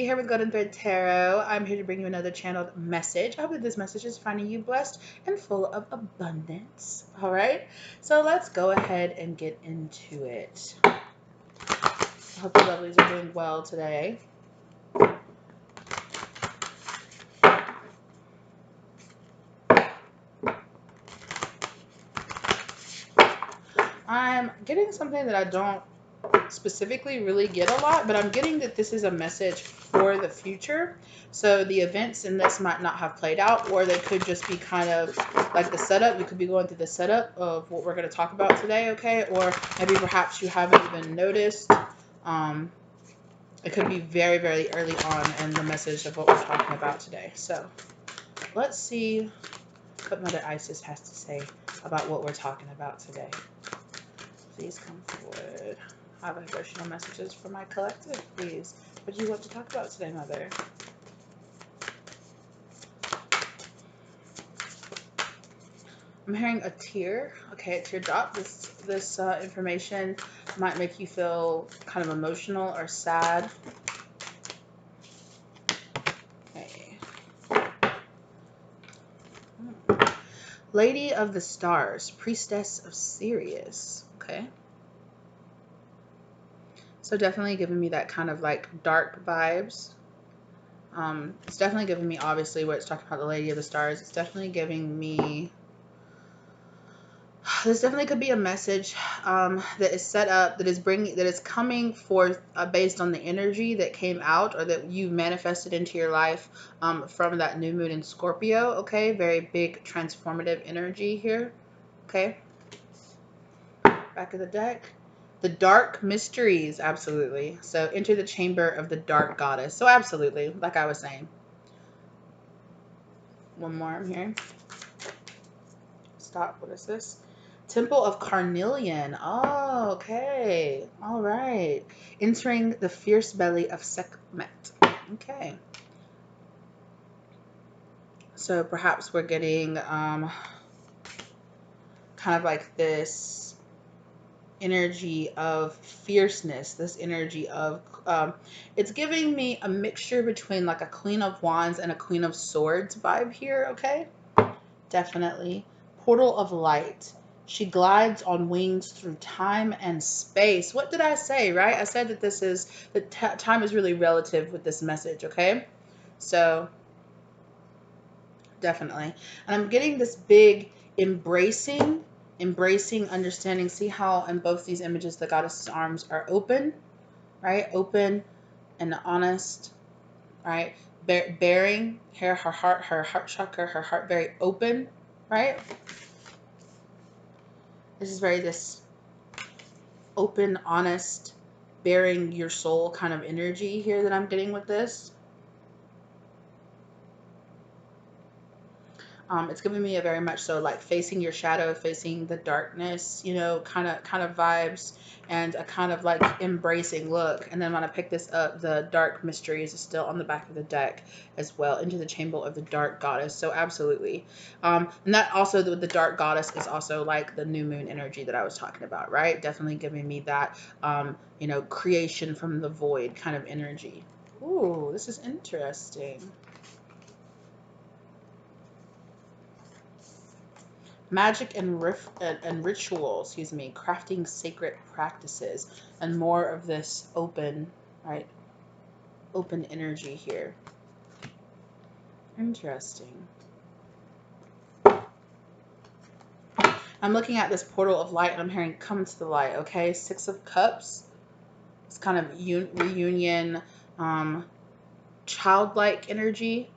here with Golden Thread Tarot. I'm here to bring you another channeled message. I hope that this message is finding you blessed and full of abundance. All right, so let's go ahead and get into it. I hope the lovelies are doing well today. I'm getting something that I don't specifically really get a lot, but I'm getting that this is a message for the future. So the events in this might not have played out, or they could just be kind of like the setup. You could be going through the setup of what we're going to talk about today, okay? Or maybe perhaps you haven't even noticed. It could be very, very early on in the message of what we're talking about today. So let's see what Mother Isis has to say about what we're talking about today. Please come forward. High vibrational messages for my collective, please. What do you want to talk about today, Mother? I'm hearing a tear. Okay, a teardrop. This information might make you feel kind of emotional or sad. Okay. Lady of the Stars, Priestess of Sirius. Okay. So definitely giving me that kind of like dark vibes. It's definitely giving me, obviously, what it's talking about, the Lady of the Stars. It's definitely giving me, this definitely could be a message that is set up, that is coming forth based on the energy that came out or that you manifested into your life from that new moon in Scorpio. Okay, very big transformative energy here. Okay, back of the deck. The dark mysteries, absolutely. So enter the chamber of the dark goddess. So absolutely, like I was saying. One more I'm hearing. Stop. What is this? Temple of Carnelian. Oh, okay. All right. Entering the fierce belly of Sekhmet. Okay. So perhaps we're getting kind of like this energy of fierceness, this energy of it's giving me a mixture between like a Queen of Wands and a Queen of Swords vibe here. Okay, definitely. Portal of light. She glides on wings through time and space. What did I say, right? I said that this is that time is really relative with this message. Okay, so definitely. And I'm getting this big embracing, understanding. See how in both these images the goddess's arms are open, right? Open and honest, right? Bearing her heart chakra, her heart very open, right? This is very this open, honest, bearing your soul kind of energy here that I'm getting with this. It's giving me a very much so like facing your shadow, facing the darkness, you know, kind of vibes, and a kind of like embracing look. And then when I pick this up, the dark mysteries is still on the back of the deck as well. Into the chamber of the dark goddess. So absolutely. And that also, the dark goddess is also like the new moon energy that I was talking about, right? Definitely giving me that, you know, creation from the void kind of energy. Ooh, this is interesting. Magic and ritual, excuse me, crafting sacred practices, and more of this open, right? Open energy here. Interesting. I'm looking at this portal of light and I'm hearing come to the light, okay? Six of Cups. It's kind of reunion, childlike energy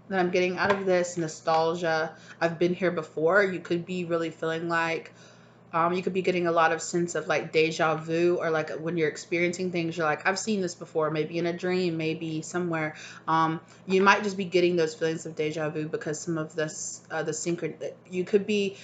that I'm getting out of this. Nostalgia. I've been here before. You could be really feeling like you could be getting a lot of sense of like deja vu, or like when you're experiencing things, you're like, I've seen this before, maybe in a dream, maybe somewhere. You might just be getting those feelings of deja vu because some of this, the synchron, you could be,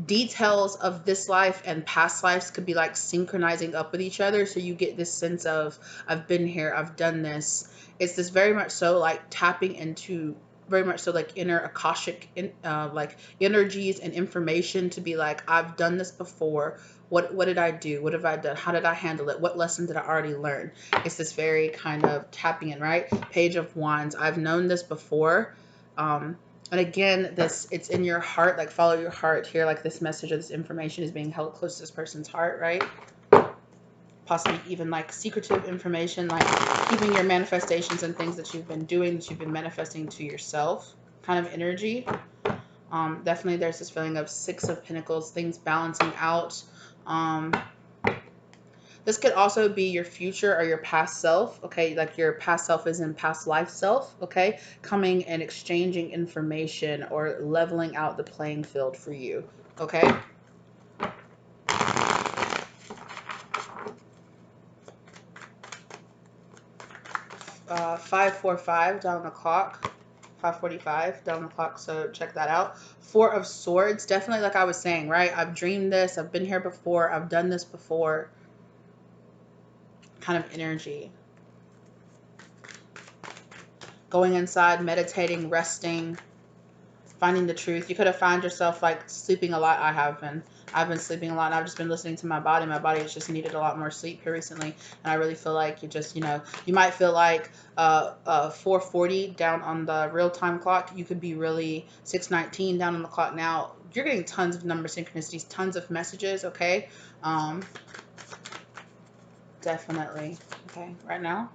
details of this life and past lives could be like synchronizing up with each other. So you get this sense of, I've been here, I've done this. It's this very much so like tapping into very much so like inner akashic like energies and information to be like, I've done this before. What did I do? What have I done? How did I handle it? What lesson did I already learn? It's this very kind of tapping in, right? Page of Wands. I've known this before. And again, this, it's in your heart, like follow your heart here, like this message or this information is being held close to this person's heart, right? Possibly even like secretive information, like keeping your manifestations and things that you've been doing, that you've been manifesting to yourself, kind of energy. Definitely there's this feeling of Six of Pentacles, things balancing out. This could also be your future or your past self, okay? Like your past self is in past life self, okay? Coming and exchanging information or leveling out the playing field for you, okay? 5:45 down the clock. 5:45 down the clock, so check that out. Four of Swords, definitely like I was saying, right? I've dreamed this, I've been here before, I've done this before, kind of energy. Going inside, meditating, resting, finding the truth. You could have found yourself like sleeping a lot. I've been sleeping a lot, and I've just been listening to my body. My body has just needed a lot more sleep here recently, and I really feel like you just, you might feel like 4:40 down on the real time clock. You could be really 6:19 down on the clock now. You're getting tons of number synchronicities, tons of messages, okay? Definitely. Okay, right now,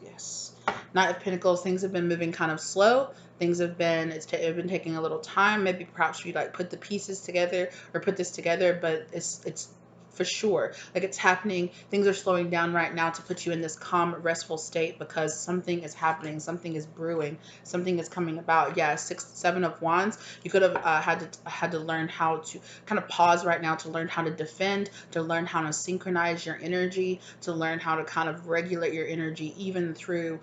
yes. Knight of Pentacles, things have been moving kind of slow. Things have been, it's been taking a little time. Maybe perhaps you like put the pieces together or put this together, but it's for sure. Like it's happening. Things are slowing down right now to put you in this calm, restful state because something is happening. Something is brewing. Something is coming about. Yeah, 7 of Wands. You could have had to learn how to kind of pause right now to learn how to defend, to learn how to synchronize your energy, to learn how to kind of regulate your energy, even through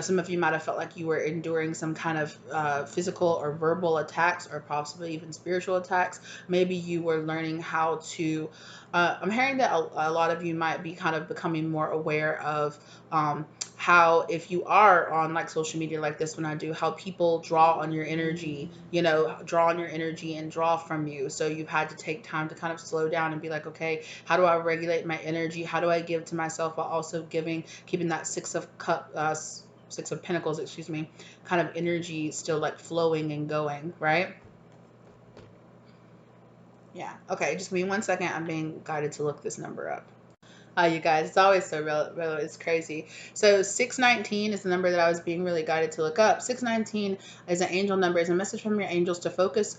some of you might have felt like you were enduring some kind of physical or verbal attacks, or possibly even spiritual attacks. Maybe you were learning how to, I'm hearing that a lot of you might be kind of becoming more aware of how, if you are on like social media like this, when I do, how people draw on your energy, draw on your energy and draw from you. So you've had to take time to kind of slow down and be like, okay, how do I regulate my energy? How do I give to myself while also keeping that Six of Pentacles, excuse me, kind of energy still like flowing and going, right? Yeah. Okay, just give me 1 second. I'm being guided to look this number up. You guys, it's always so relevant. It's crazy. So 619 is the number that I was being really guided to look up. 619 is an angel number. It's a message from your angels to focus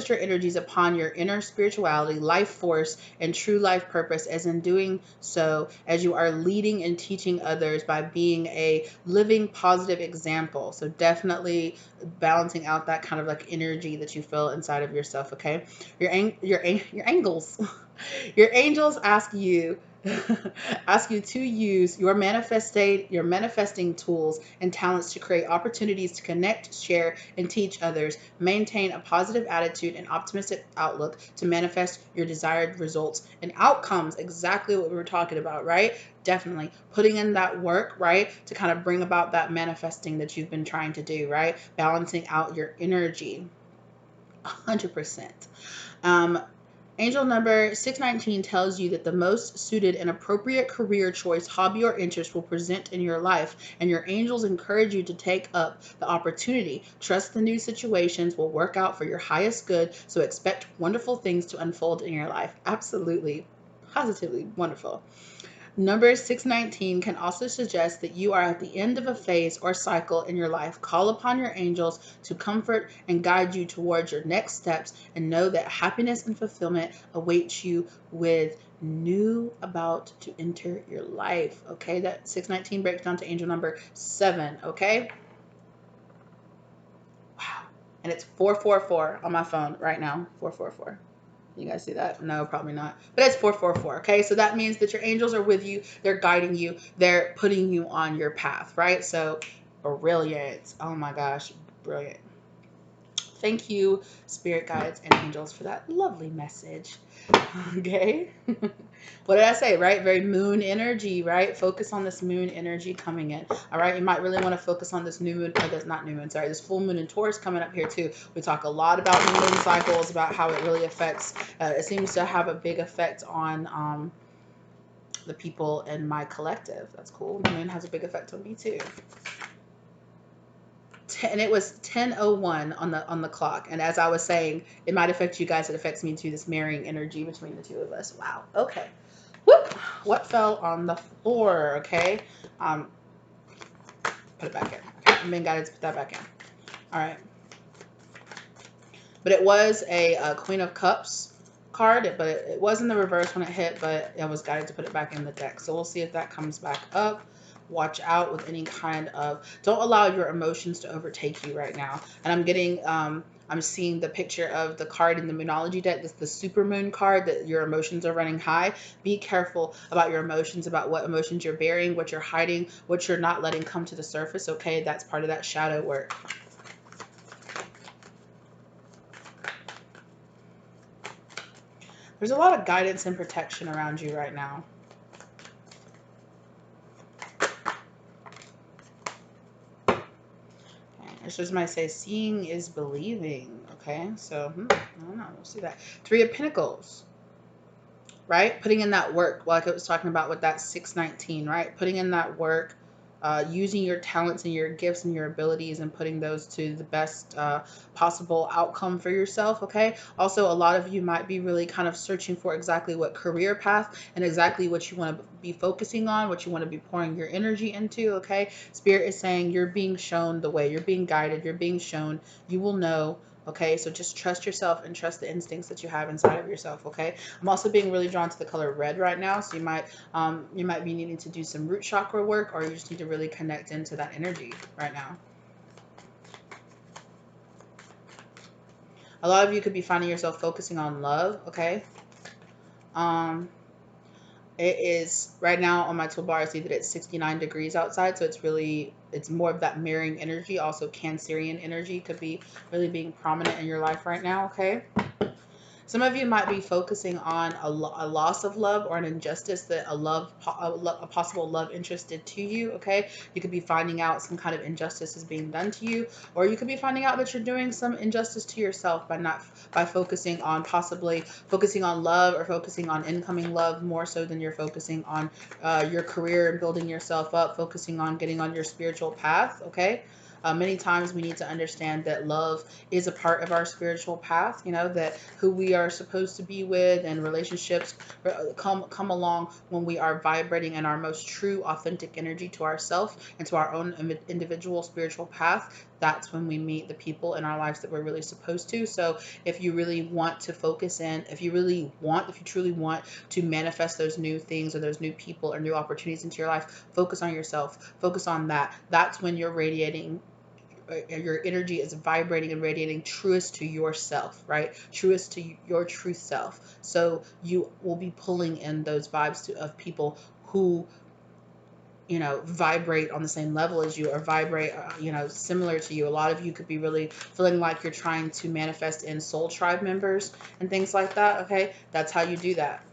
your energies upon your inner spirituality, life force, and true life purpose. As in doing so, as you are leading and teaching others by being a living positive example. So definitely balancing out that kind of like energy that you feel inside of yourself. Okay, your angels, your angels ask you ask you to use your manifesting tools and talents to create opportunities to connect, share, and teach others. Maintain a positive attitude and optimistic outlook to manifest your desired results and outcomes. Exactly what we were talking about, right? Definitely putting in that work, right, to kind of bring about that manifesting that you've been trying to do, right? Balancing out your energy. 100%. Angel number 619 tells you that the most suited and appropriate career choice, hobby, or interest will present in your life, and your angels encourage you to take up the opportunity. Trust the new situations will work out for your highest good, so expect wonderful things to unfold in your life. Absolutely, positively wonderful. Number 619 can also suggest that you are at the end of a phase or cycle in your life. Call upon your angels to comfort and guide you towards your next steps, and know that happiness and fulfillment await you with new about to enter your life. Okay, that 619 breaks down to angel number 7. Okay. Wow. And it's 444 on my phone right now. 444. You guys see that? No, probably not. But it's 444. Okay, so that means that your angels are with you. They're guiding you. They're putting you on your path, right? So brilliant. Oh my gosh, brilliant. Thank you, spirit guides and angels, for that lovely message. Okay. What did I say, right? Very moon energy, right? Focus on this moon energy coming in. All right. You might really want to focus on this new moon, or this, not new moon, sorry, this full moon in Taurus coming up here too. We talk a lot about new moon cycles, about how it really affects, it seems to have a big effect on the people in my collective. That's cool. The moon has a big effect on me too. And it was 10:01 on the clock. And as I was saying, it might affect you guys. It affects me too. This marrying energy between the two of us. Wow. Okay. Whoop. What fell on the floor? Okay. Put it back in. Okay. I'm being guided to put that back in. All right. But it was a Queen of Cups card, but it was in the reverse when it hit, but I was guided to put it back in the deck. So we'll see if that comes back up. Watch out with any kind of, don't allow your emotions to overtake you right now. And I'm getting, I'm seeing the picture of the card in the Moonology deck. This is the Super Moon card, that your emotions are running high. Be careful about your emotions, about what emotions you're burying, what you're hiding, what you're not letting come to the surface, okay? That's part of that shadow work. There's a lot of guidance and protection around you right now. It's just might say seeing is believing. Okay, so I don't know. We'll see that. Three of Pentacles, right? Putting in that work, like I was talking about with that 619, right? Putting in that work, using your talents and your gifts and your abilities and putting those to the best possible outcome for yourself, okay? Also, a lot of you might be really kind of searching for exactly what career path and exactly what you want to be focusing on, what you want to be pouring your energy into, okay? Spirit is saying you're being shown the way, you're being guided, you're being shown, you will know. Okay, so just trust yourself and trust the instincts that you have inside of yourself. Okay, I'm also being really drawn to the color red right now, so you might be needing to do some root chakra work, or you just need to really connect into that energy right now. A lot of you could be finding yourself focusing on love. Okay, it is right now on my toolbar. I see that it's 69 degrees outside, so it's more of that mirroring energy. Also, Cancerian energy could be really being prominent in your life right now. Okay. Some of you might be focusing on a loss of love or an injustice that a possible love interest did to you, okay? You could be finding out some kind of injustice is being done to you, or you could be finding out that you're doing some injustice to yourself by focusing on possibly focusing on love or focusing on incoming love more so than you're focusing on your career and building yourself up, focusing on getting on your spiritual path, okay? Many times we need to understand that love is a part of our spiritual path, you know, that who we are supposed to be with and relationships come along when we are vibrating in our most true, authentic energy to ourselves and to our own individual spiritual path. That's when we meet the people in our lives that we're really supposed to. So if you really want to focus in, if you truly want to manifest those new things or those new people or new opportunities into your life, focus on yourself, focus on that. That's when you're radiating, your energy is vibrating and radiating truest to yourself, right? Truest to your truth self. So you will be pulling in those vibes of people who, you know, vibrate on the same level as you or vibrate, you know, similar to you. A lot of you could be really feeling like you're trying to manifest in soul tribe members and things like that, okay? That's how you do that,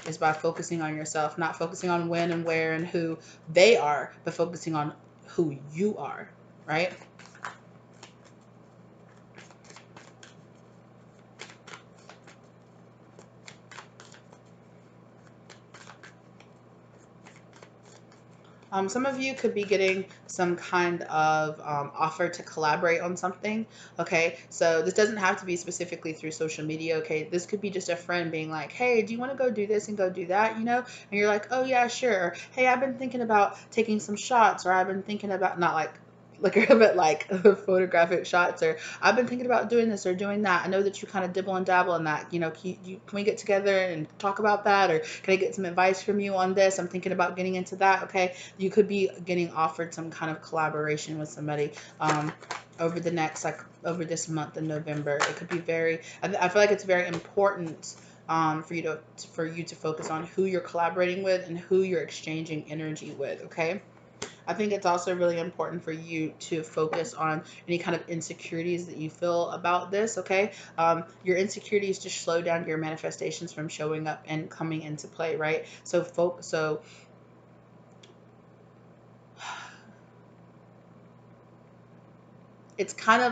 is by focusing on yourself, not focusing on when and where and who they are, but focusing on who you are, right? Some of you could be getting some kind of offer to collaborate on something. Okay, so this doesn't have to be specifically through social media. Okay, this could be just a friend being like, hey, do you want to go do this and go do that, you know? And you're like, oh yeah, sure. Hey, I've been thinking about taking some shots, or I've been thinking about, not like liquor, but like photographic shots, or I've been thinking about doing this or doing that. I know that you kind of dibble and dabble in that, you know. Can we get together and talk about that, or can I get some advice from you on this? I'm thinking about getting into that. Okay, you could be getting offered some kind of collaboration with somebody over the next, like over this month in November. It could be I feel like it's very important for you to focus on who you're collaborating with and who you're exchanging energy with. Okay. I think it's also really important for you to focus on any kind of insecurities that you feel about this, okay? Your insecurities just slow down your manifestations from showing up and coming into play, right? So it's kind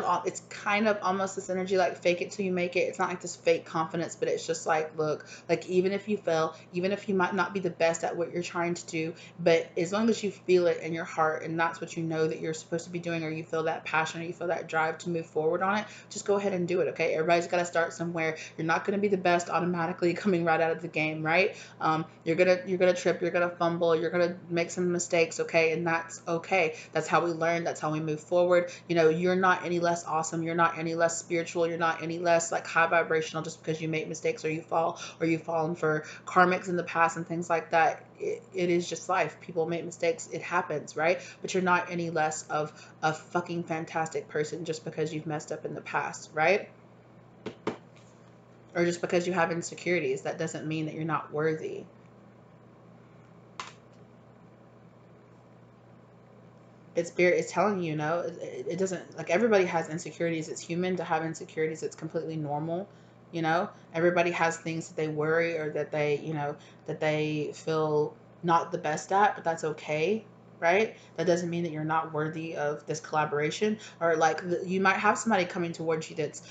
of almost this energy like fake it till you make it. It's not like this fake confidence, but it's just like, look, like even if you fail, even if you might not be the best at what you're trying to do, but as long as you feel it in your heart and that's what you know that you're supposed to be doing, or you feel that passion or you feel that drive to move forward on it, just go ahead and do it. Okay, everybody's got to start somewhere. You're not going to be the best automatically coming right out of the game, right? You're gonna trip, you're gonna fumble, you're gonna make some mistakes, okay, and that's okay. That's how we learn, that's how we move forward. You're not any less awesome, you're not any less spiritual, you're not any less like high vibrational just because you make mistakes or you fall or you've fallen for karmics in the past and things like that. It is just life. People make mistakes, it happens, right? But you're not any less of a fucking fantastic person just because you've messed up in the past, right? Or just because you have insecurities, that doesn't mean that you're not worthy. It's spirit is telling you, it doesn't, like, everybody has insecurities. It's human to have insecurities. It's completely normal. Everybody has things that they worry or that they feel not the best at, but that's okay, right? That doesn't mean that you're not worthy of this collaboration. Or like you might have somebody coming towards you that's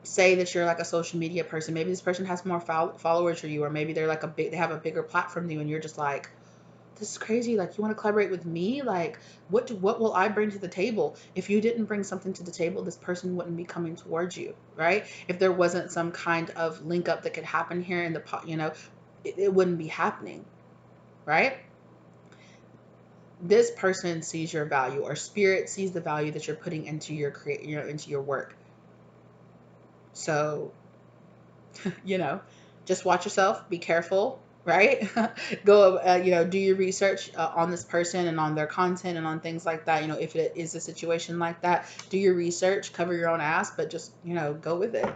say that you're like a social media person. Maybe this person has more followers than you, or maybe they're like they have a bigger platform than you, and you're just like, this is crazy. Like, you want to collaborate with me? Like, what will I bring to the table? If you didn't bring something to the table, this person wouldn't be coming towards you, right? If there wasn't some kind of link up that could happen here in it wouldn't be happening, right? This person sees your value, or spirit sees the value that you're putting into into your work. So, just watch yourself, be careful, right? Go, do your research on this person and on their content and on things like that. If it is a situation like that, do your research, cover your own ass, but just, go with it.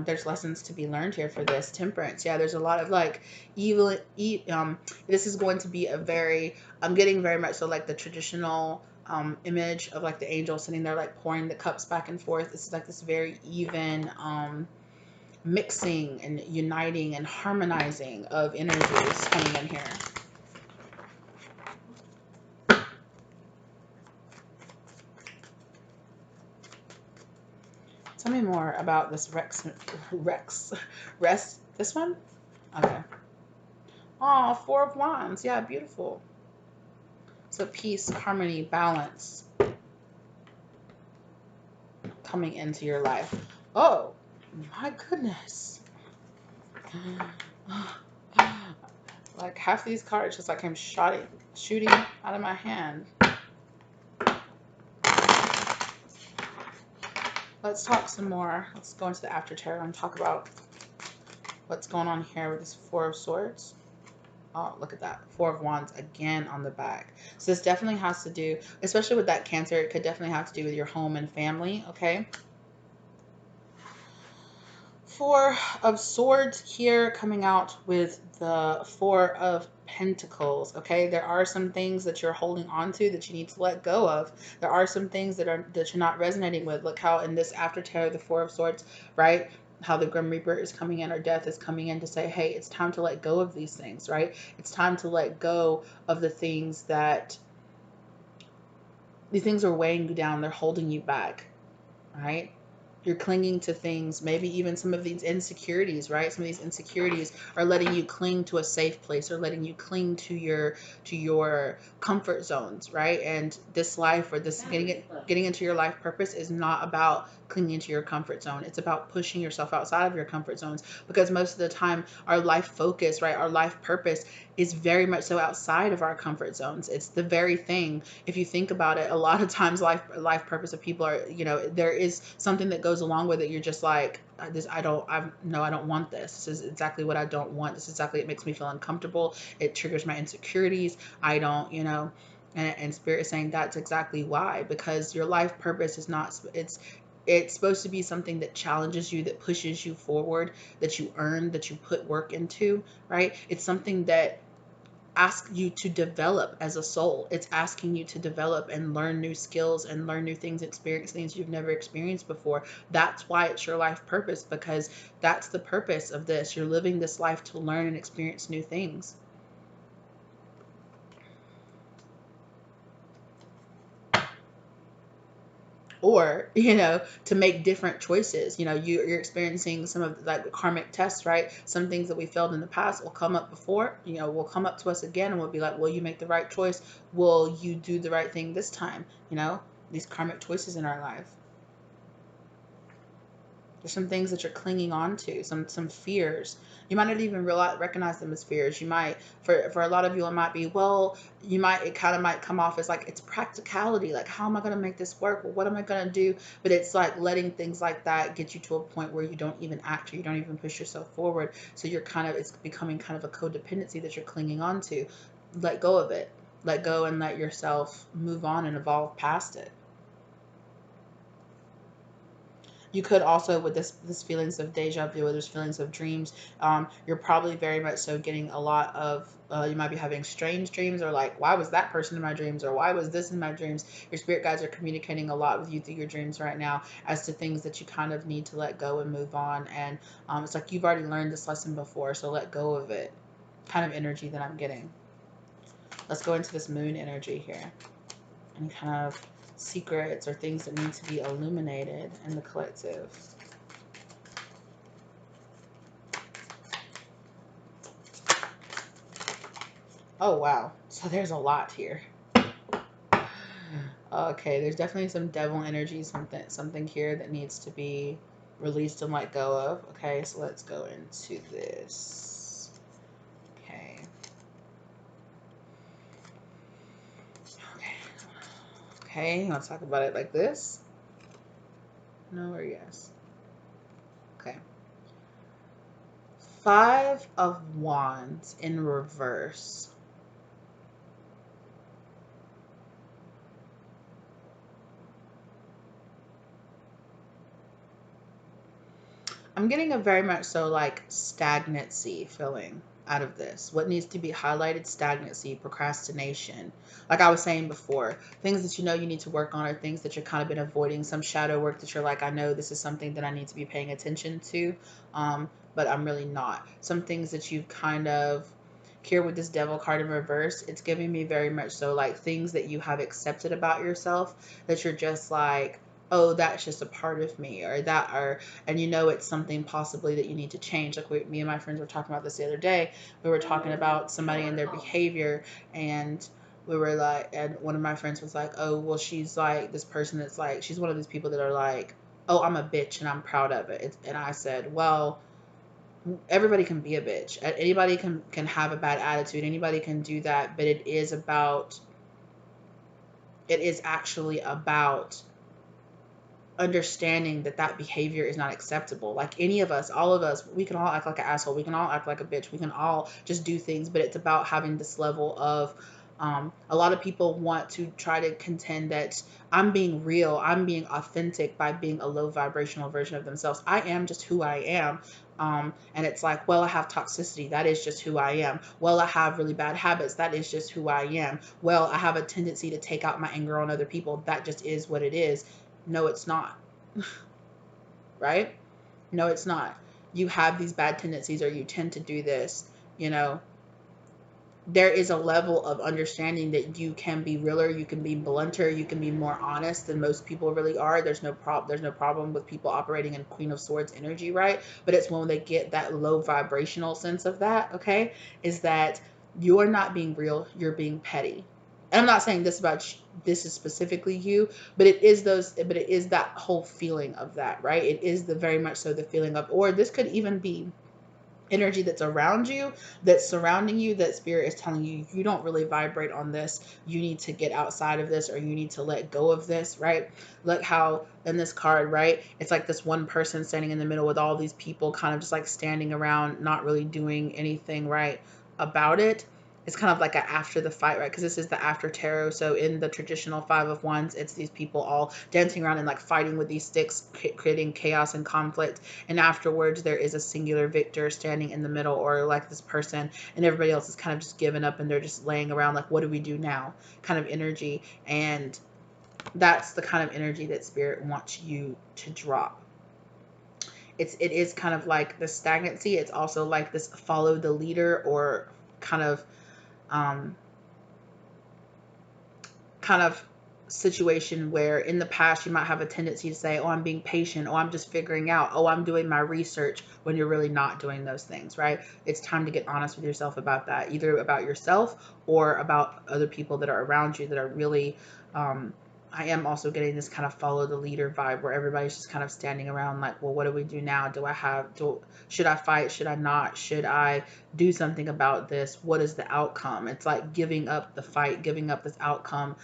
There's lessons to be learned here for this. Temperance. Yeah, there's a lot of like evil, this is going to be I'm getting very much so like the traditional image of like the angel sitting there like pouring the cups back and forth. This is like this very even, mixing and uniting and harmonizing of energies coming in here. Tell me more about this rest. This one? Okay. Oh, Four of Wands. Yeah, beautiful. So peace, harmony, balance coming into your life. Oh, my goodness. Like half these cards just like came shooting out of my hand. Let's talk some more. Let's go into the after tarot and talk about what's going on here with this Four of Swords. Oh, look at that. Four of Wands again on the back. So this definitely has to do, especially with that Cancer, it could definitely have to do with your home and family, okay? Four of Swords here coming out with the Four of Pentacles, okay? There are some things that you're holding on to that you need to let go of. There are some things that you're not resonating with. Look how in this after tarot, the Four of Swords, right? How the Grim Reaper is coming in, or death is coming in to say, hey, it's time to let go of these things, right? It's time to let go of the things that these things are weighing you down. They're holding you back, right? You're clinging to things, maybe even some of these insecurities, right? Some of these insecurities are letting you cling to a safe place, or letting you cling to your comfort zones, right? And this life, or this getting into your life purpose, is not about clinging to your comfort zone. It's about pushing yourself outside of your comfort zones, because most of the time our life focus, right, our life purpose is very much so outside of our comfort zones. It's the very thing. If you think about it, a lot of times life purpose of people are, there is something that goes along with it. You're just like, I don't want this. This is exactly what I don't want. This is exactly, it makes me feel uncomfortable. It triggers my insecurities. I don't, and Spirit is saying that's exactly why, because your life purpose is not, it's supposed to be something that challenges you, that pushes you forward, that you earn, that you put work into, right? It's something that ask you to develop as a soul. It's asking you to develop and learn new skills and learn new things, experience things you've never experienced before. That's why it's your life purpose, because that's the purpose of this. You're living this life to learn and experience new things. Or, to make different choices. You're experiencing some of like the karmic tests, right? Some things that we failed in the past will come up before, will come up to us again, and we'll be like, will you make the right choice? Will you do the right thing this time? These karmic choices in our life. There's some things that you're clinging on to, some fears. You might not even recognize them as fears. You might, for a lot of you, it might be, well, it kind of might come off as like, it's practicality. Like, how am I going to make this work? Well, what am I going to do? But it's like letting things like that get you to a point where you don't even act, or you don't even push yourself forward. So it's becoming kind of a codependency that you're clinging on to. Let go of it. Let go and let yourself move on and evolve past it. You could also, with this feelings of deja vu, or there's feelings of dreams, you're probably very much so getting a lot of, you might be having strange dreams, or like, why was that person in my dreams, or why was this in my dreams? Your spirit guides are communicating a lot with you through your dreams right now as to things that you kind of need to let go and move on. And it's like you've already learned this lesson before, so let go of it, kind of energy that I'm getting. Let's go into this moon energy here. Any kind of secrets or things that need to be illuminated in the collective. Oh, wow. So there's a lot here. Okay, there's definitely some devil energy, something here that needs to be released and let go of. Okay, so let's go into this. Okay. Okay, you want to talk about it like this? No or yes? Okay. 5 of Wands in reverse. I'm getting a very much so like stagnancy feeling out of this. What needs to be highlighted? Stagnancy, procrastination. Like I was saying before, things that you need to work on, are things that you're kind of been avoiding, some shadow work that you're like, I know this is something that I need to be paying attention to, but I'm really not. Some things that you've kind of, here with this devil card in reverse, it's giving me very much so like things that you have accepted about yourself that you're just like, oh, that's just a part of me, or that, or, and it's something possibly that you need to change. Like me and my friends were talking about this the other day. We were talking about somebody and their behavior, and we were like, and one of my friends was like, oh, well, she's like this person that's like, she's one of these people that are like, oh, I'm a bitch and I'm proud of it. And I said, well, everybody can be a bitch. Anybody can have a bad attitude. Anybody can do that, but it is actually about understanding that behavior is not acceptable. Like any of us, all of us, we can all act like an asshole. We can all act like a bitch. We can all just do things, but it's about having this level of, a lot of people want to try to contend that I'm being real, I'm being authentic by being a low vibrational version of themselves. I am just who I am. And it's like, well, I have toxicity. That is just who I am. Well, I have really bad habits. That is just who I am. Well, I have a tendency to take out my anger on other people. That just is what it is. No, it's not. Right? No, it's not. You have these bad tendencies, or you tend to do this. There is a level of understanding that you can be realer, you can be blunter, you can be more honest than most people really are. There's no problem with people operating in Queen of Swords energy, right? But it's when they get that low vibrational sense of that, okay, is that you're not being real, you're being petty. And I'm not saying this is specifically you, but it is that whole feeling of that, right? It is the very much so the feeling of, or this could even be energy that's around you, that's surrounding you, that spirit is telling you, you don't really vibrate on this, you need to get outside of this, or you need to let go of this, right? Look how in this card, right, it's like this one person standing in the middle with all these people kind of just like standing around, not really doing anything right about it. it's kind of like a after the fight, right? Because this is the after tarot. So in the traditional Five of Wands, it's these people all dancing around and like fighting with these sticks, creating chaos and conflict. And afterwards, there is a singular victor standing in the middle, or like this person, and everybody else is kind of just giving up and they're just laying around like, what do we do now? Kind of energy. And that's the kind of energy that Spirit wants you to drop. It is kind of like the stagnancy. It's also like this follow the leader, or kind of um, kind of situation where in the past you might have a tendency to say, oh, I'm being patient, oh, I'm just figuring out, oh, I'm doing my research, when you're really not doing those things, right? It's time to get honest with yourself about that, either about yourself or about other people that are around you that are really I am also getting this kind of follow the leader vibe where everybody's just kind of standing around like, well, what do we do now? Should I fight? Should I not? Should I do something about this? What is the outcome? It's like giving up the fight, giving up this outcome,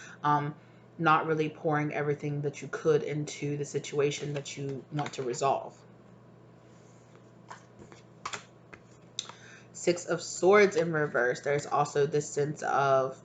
not really pouring everything that you could into the situation that you want to resolve. Six of Swords in reverse. There's also this sense of,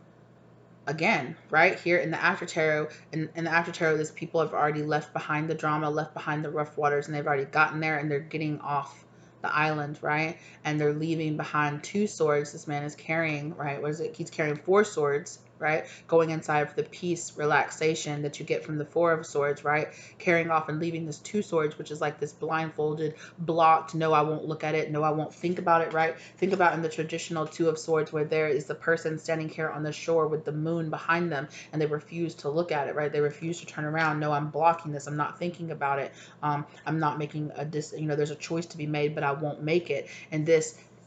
again, right here in the after tarot, in the after tarot, these people have already left behind the drama, left behind the rough waters, and they've already gotten there and they're getting off the island, right? And they're leaving behind two swords. This man is carrying, right? What is it? He's carrying four swords, right? Going inside for the peace, relaxation that you get from the Four of Swords, right? Carrying off and leaving this two swords, which is like this blindfolded, blocked, no, I won't look at it, no, I won't think about it, right? Think about in the traditional Two of Swords where there is the person standing here on the shore with the moon behind them and they refuse to look at it, right? They refuse to turn around. No, I'm blocking this. I'm not thinking about it. I'm not making there's a choice to be made, but I won't make it. And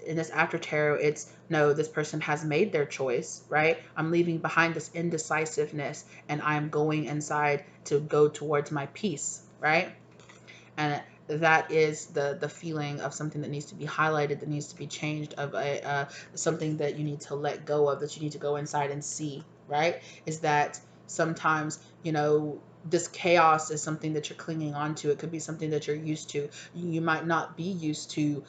in this after tarot, it's no, this person has made their choice, right? I'm leaving behind this indecisiveness and I'm going inside to go towards my peace, right? And that is the feeling of something that needs to be highlighted, that needs to be changed, of something that you need to let go of, that you need to go inside and see, right? Is that sometimes, this chaos is something that you're clinging on to. It could be something that you're used to. You might not be used to.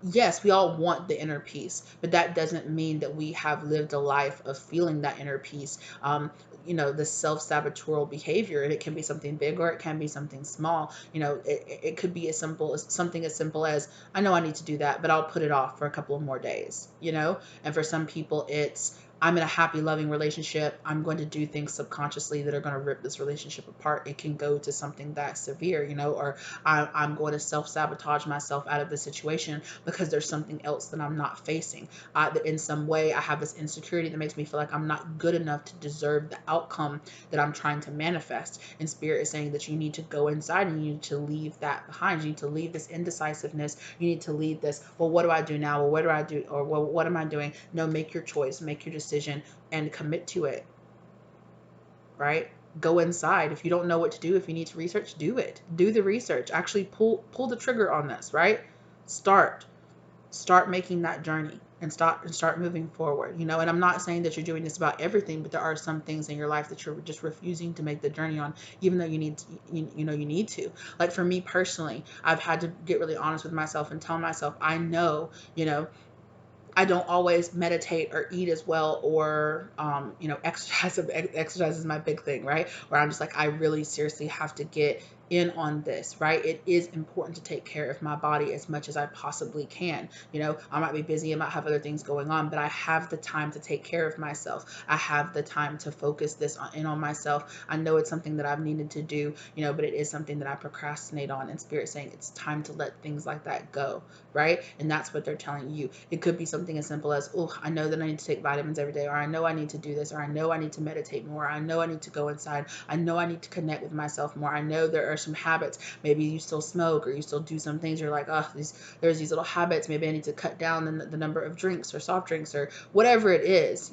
Yes, we all want the inner peace, but that doesn't mean that we have lived a life of feeling that inner peace. The self-saboteur behavior, and it can be something big or it can be something small. It could be as simple as something as simple as, I know I need to do that, but I'll put it off for a couple of more days, and for some people it's, I'm in a happy, loving relationship. I'm going to do things subconsciously that are going to rip this relationship apart. It can go to something that severe, or I'm going to self-sabotage myself out of the situation because there's something else that I'm not facing. That in some way I have this insecurity that makes me feel like I'm not good enough to deserve the outcome that I'm trying to manifest. And Spirit is saying that you need to go inside and you need to leave that behind. You need to leave this indecisiveness. You need to leave this, well, what do I do now? Well, what do I do? Or, well, what am I doing? No, make your choice, make your decision, and commit to it, right? Go inside. If you don't know what to do, if you need to research, do it. Do the research. Actually pull the trigger on this, right? Start making that journey and start moving forward. And I'm not saying that you're doing this about everything, but there are some things in your life that you're just refusing to make the journey on, even though you need to, you need to. Like for me personally, I've had to get really honest with myself and tell myself, I know, I don't always meditate or eat as well, or exercise. Exercise is my big thing, right? Where I'm just like, I really seriously have to get in on this, right? It is important to take care of my body as much as I possibly can. I might be busy, I might have other things going on, but I have the time to take care of myself. I have the time to focus in on myself. I know it's something that I've needed to do, but it is something that I procrastinate on, and Spirit saying it's time to let things like that go, right? And that's what they're telling you. It could be something as simple as, oh, I know that I need to take vitamins every day, or I know I need to do this, or I know I need to meditate more, I know I need to go inside, I know I need to connect with myself more, I know there are some habits, maybe you still smoke or you still do some things, you're like, oh, there's these little habits, maybe I need to cut down the number of drinks or soft drinks or whatever it is,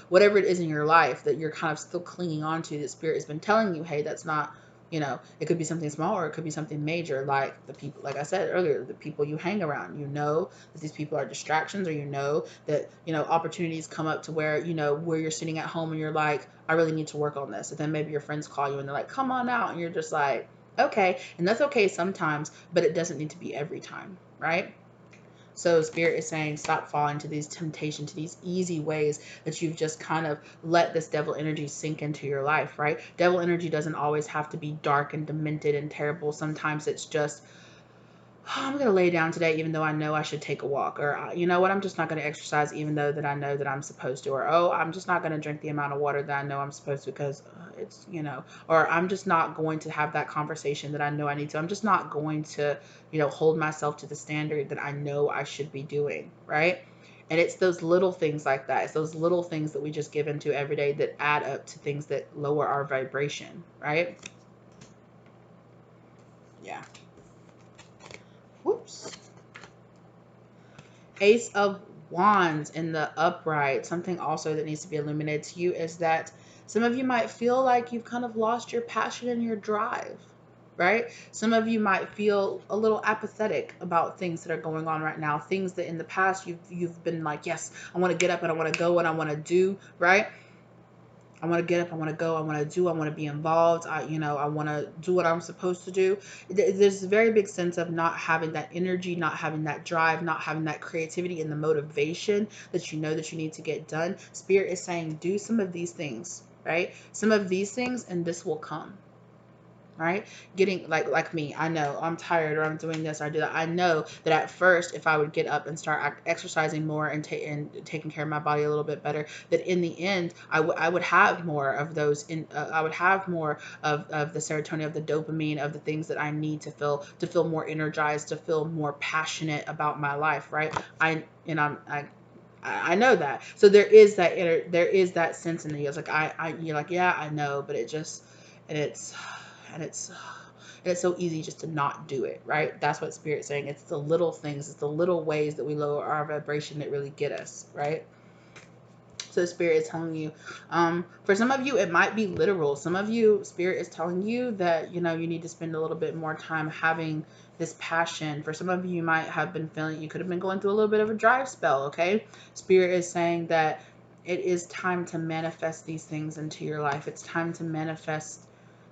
whatever it is in your life that you're kind of still clinging on to, that Spirit has been telling you, hey, that's not, it could be something small or it could be something major, like the people, like I said earlier, the people you hang around, that these people are distractions, or that, opportunities come up to where, where you're sitting at home and you're like, I really need to work on this. And then maybe your friends call you and they're like, come on out. And you're just like, okay. And that's okay sometimes, but it doesn't need to be every time, right? So Spirit is saying stop falling to these temptations, to these easy ways that you've just kind of let this devil energy sink into your life, right? Devil energy doesn't always have to be dark and demented and terrible. Sometimes it's just, I'm going to lay down today even though I know I should take a walk. Or, you know what, I'm just not going to exercise even though that I know that I'm supposed to. Or, oh, I'm just not going to drink the amount of water that I know I'm supposed to because it's, you know. Or I'm just not going to have that conversation that I know I need to. I'm just not going to, you know, hold myself to the standard that I know I should be doing, right? And it's those little things like that. It's those little things that we just give into every day that add up to things that lower our vibration, right? Yeah. Whoops. Ace of Wands in the upright. Something also that needs to be illuminated to you is that some of you might feel like you've kind of lost your passion and your drive, right? Some of you might feel a little apathetic about things that are going on right now. Things that in the past you've been like, yes, I want to get up and I want to go and I want to do, right? I want to get up, I want to go, I want to do, I want to be involved. I want to do what I'm supposed to do. There's a very big sense of not having that energy, not having that drive, not having that creativity and the motivation that you know that you need to get done. Spirit is saying, do some of these things, right? Some of these things, and this will come. Right? Getting like me, I know I'm tired or I'm doing this or I do that. I know that at first, if I would get up and start exercising more and taking care of my body a little bit better, that in the end, I would have more of those I would have more of the serotonin, of the dopamine, of the things that I need to feel more energized, to feel more passionate about my life, right? I know that. So there is that sense in you. It's like you're like, yeah, I know, but it just and it's and it's so easy just to not do it, right? That's what Spirit's saying. It's the little things, it's the little ways that we lower our vibration that really get us, right? So Spirit is telling you, for some of you, it might be literal. Some of you, Spirit is telling you that, you need to spend a little bit more time having this passion. For some of you, you might have been feeling, you could have been going through a little bit of a dry spell, okay? Spirit is saying that it is time to manifest these things into your life. It's time to manifest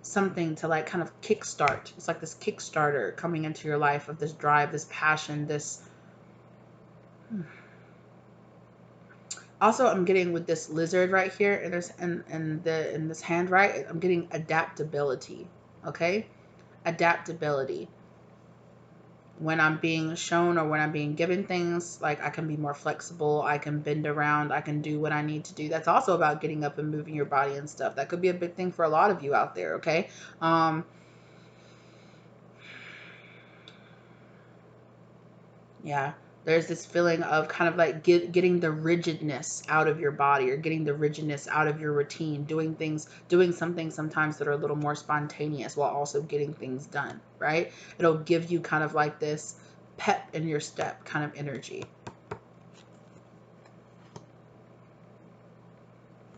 something to like kind of kickstart. It's like this Kickstarter coming into your life of this drive, this passion, this... Also, I'm getting with this lizard right here in this hand, right? I'm getting adaptability, okay? Adaptability. When I'm being shown or when I'm being given things, like I can be more flexible, I can bend around, I can do what I need to do. That's also about getting up and moving your body and stuff. That could be a big thing for a lot of you out there, okay? Yeah, there's this feeling of kind of like getting the rigidness out of your body or getting the rigidness out of your routine, doing something sometimes that are a little more spontaneous while also getting things done, right? It'll give you kind of like this pep in your step kind of energy.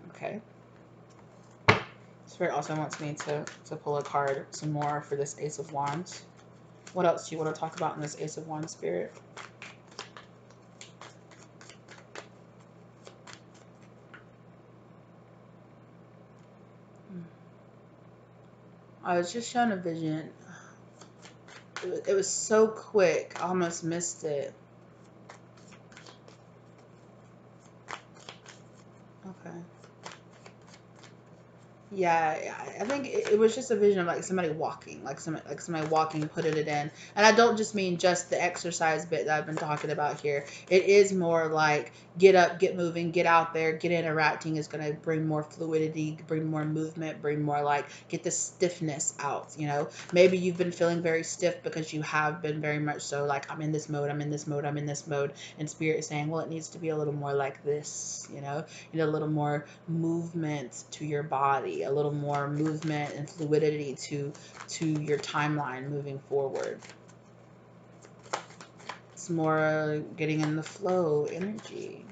Okay. Spirit also wants me to pull a card some more for this Ace of Wands. What else do you want to talk about in this Ace of Wands, Spirit? I was just shown a vision. It was so quick. I almost missed it. Okay. Yeah, I think it was just a vision of like somebody walking, like somebody walking, putting it in. And I don't just mean just the exercise bit that I've been talking about here. It is more like get up, get moving, get out there, get interacting is going to bring more fluidity, bring more movement, bring more like get the stiffness out, Maybe you've been feeling very stiff because you have been very much so like I'm in this mode, I'm in this mode, I'm in this mode. And Spirit is saying, well, it needs to be a little more like this, a little more movement to your body, a little more movement and fluidity to your timeline moving forward. It's more getting in the flow energy.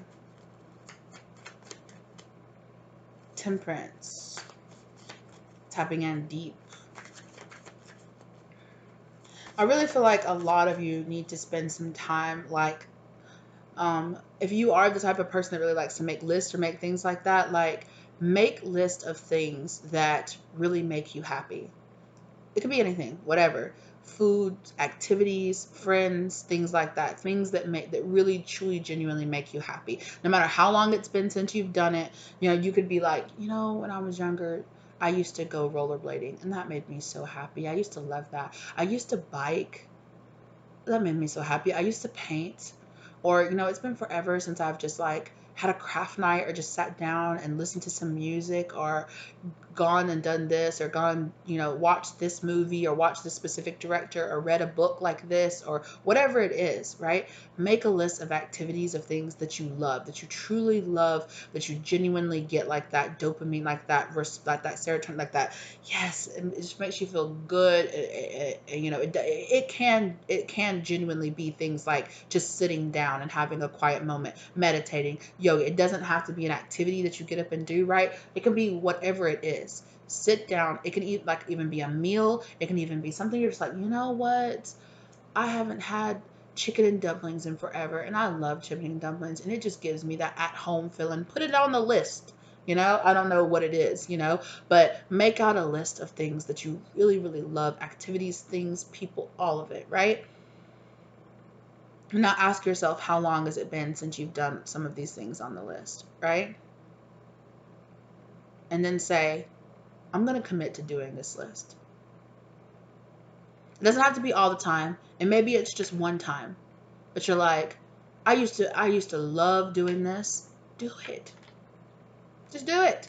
Temperance. Tapping in deep. I really feel like a lot of you need to spend some time like if you are the type of person that really likes to make lists or make things like that, like make list of things that really make you happy. It could be anything, whatever. Food, activities, friends, things like that. Things that really truly genuinely make you happy. No matter how long it's been since you've done it, you could be like, when I was younger, I used to go rollerblading and that made me so happy. I used to love that. I used to bike. That made me so happy. I used to paint. Or, it's been forever since I've just like had a craft night or just sat down and listened to some music or gone and done this or gone, watched this movie or watched this specific director or read a book like this or whatever it is, right? Make a list of activities of things that you love, that you truly love, that you genuinely get like that dopamine, like that serotonin, like that. Yes, it just makes you feel good. It can genuinely be things like just sitting down and having a quiet moment, meditating, yoga. It doesn't have to be an activity that you get up and do, right? It can be whatever it is. Sit down. It can even be a meal. It can even be something you're just like, you know what? I haven't had chicken and dumplings in forever, and I love chicken and dumplings, and it just gives me that at-home feeling. Put it on the list. I don't know what it is, but make out a list of things that you really, really love, activities, things, people, all of it, right? And now ask yourself, how long has it been since you've done some of these things on the list, right? And then say, I'm going to commit to doing this list. It doesn't have to be all the time, and maybe it's just one time. But you're like, I used to love doing this. Do it. Just do it.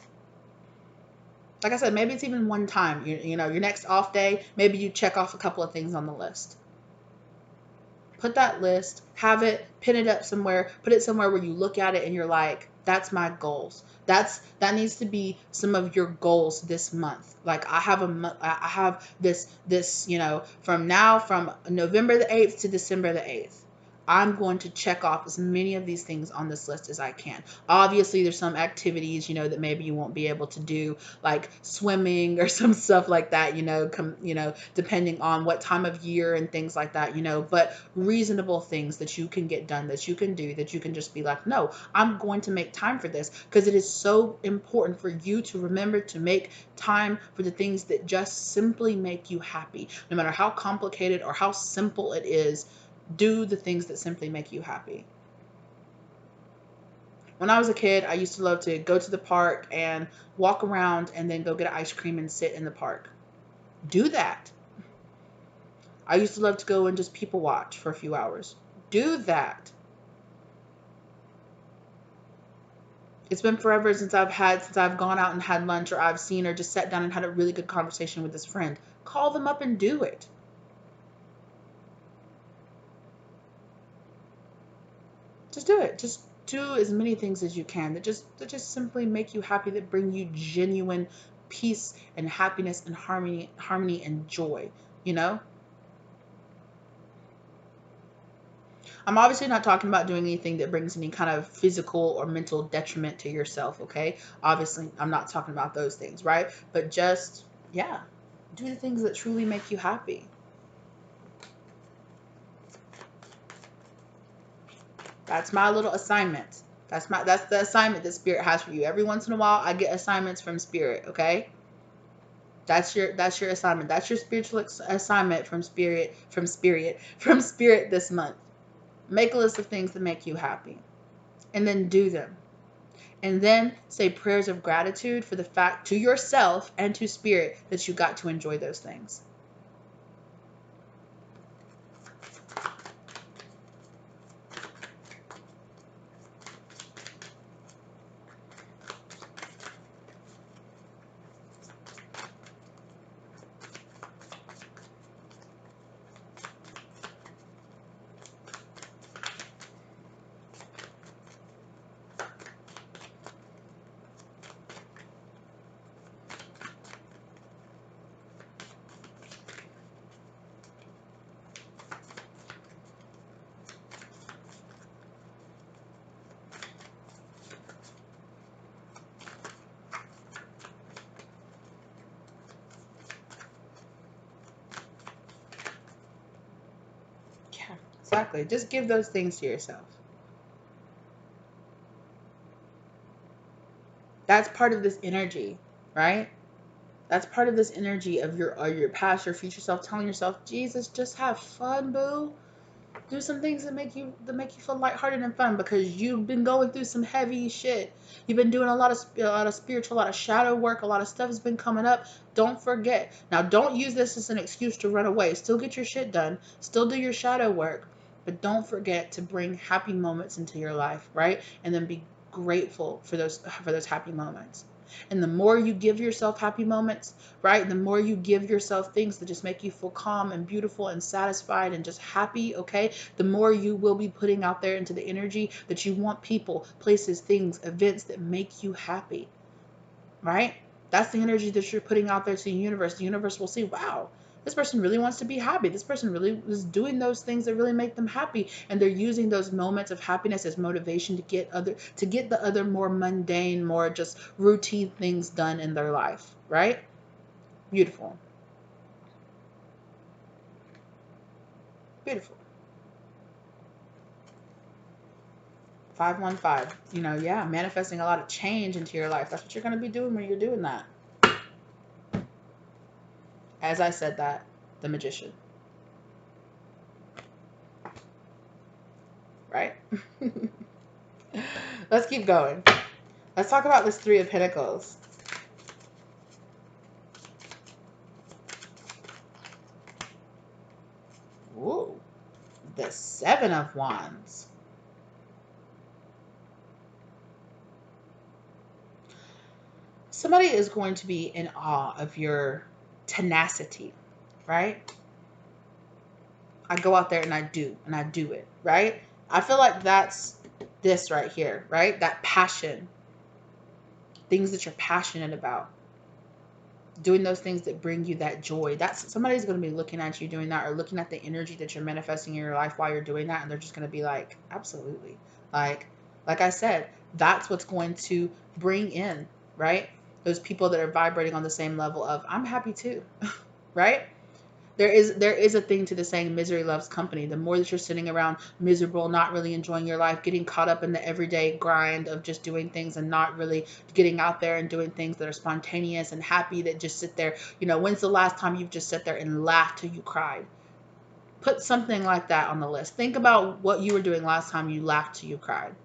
Like I said, maybe it's even one time. Your next off day, maybe you check off a couple of things on the list. Put that list, have it, pin it up somewhere, put it somewhere where you look at it and you're like, that's my goals. That needs to be some of your goals this month. Like I have this, from November the 8th to December the 8th. I'm going to check off as many of these things on this list as I can. Obviously, there's some activities, that maybe you won't be able to do, like swimming or some stuff like that, depending on what time of year and things like that, but reasonable things that you can get done, that you can do, that you can just be like, no, I'm going to make time for this, because it is so important for you to remember to make time for the things that just simply make you happy. No matter how complicated or how simple it is, do the things that simply make you happy. When I was a kid, I used to love to go to the park and walk around and then go get ice cream and sit in the park. Do that. I used to love to go and just people watch for a few hours. Do that. It's been forever since I've gone out and had lunch, or I've seen or just sat down and had a really good conversation with this friend. Call them up and do it. Just do it. Just do as many things as you can that just simply make you happy, that bring you genuine peace and happiness and harmony and joy, I'm obviously not talking about doing anything that brings any kind of physical or mental detriment to yourself, okay? Obviously, I'm not talking about those things, right? But just, yeah, do the things that truly make you happy. That's my little assignment. That's the assignment that Spirit has for you. Every once in a while, I get assignments from Spirit, okay? That's your assignment. That's your spiritual assignment from Spirit this month. Make a list of things that make you happy, and then do them. And then say prayers of gratitude for the fact to yourself and to Spirit that you got to enjoy those things. Yeah, exactly. Just give those things to yourself. That's part of this energy, right? That's part of this energy of your past, your future self, telling yourself, Jesus, just have fun, boo. Do some things that make you feel lighthearted and fun, because you've been going through some heavy shit. You've been doing a lot of spiritual, a lot of shadow work, a lot of stuff has been coming up. Don't forget. Now, don't use this as an excuse to run away. Still get your shit done. Still do your shadow work, but don't forget to bring happy moments into your life, right? And then be grateful for those happy moments. And the more you give yourself happy moments, right? The more you give yourself things that just make you feel calm and beautiful and satisfied and just happy, okay? The more you will be putting out there into the energy that you want people, places, things, events that make you happy, right? That's the energy that you're putting out there to the universe. The universe will see, wow, this person really wants to be happy. This person really is doing those things that really make them happy. And they're using those moments of happiness as motivation to get the other more mundane, more just routine things done in their life, right? Beautiful. Beautiful. 515. Yeah, manifesting a lot of change into your life. That's what you're going to be doing when you're doing that. As I said that, the magician. Right? Let's keep going. Let's talk about this Three of Pentacles. Ooh, the Seven of Wands. Somebody is going to be in awe of your tenacity, right? I go out there and I do it, right? I feel like that's this right here, right? That passion, things that you're passionate about, doing those things that bring you that joy. That's somebody's going to be looking at you doing that, or looking at the energy that you're manifesting in your life while you're doing that, and they're just going to be like, absolutely. Like I said, that's what's going to bring in, right? Those people that are vibrating on the same level of, I'm happy too, right? There is a thing to the saying, misery loves company. The more that you're sitting around miserable, not really enjoying your life, getting caught up in the everyday grind of just doing things and not really getting out there and doing things that are spontaneous and happy, that just sit there. When's the last time you've just sat there and laughed till you cried? Put something like that on the list. Think about what you were doing last time you laughed till you cried.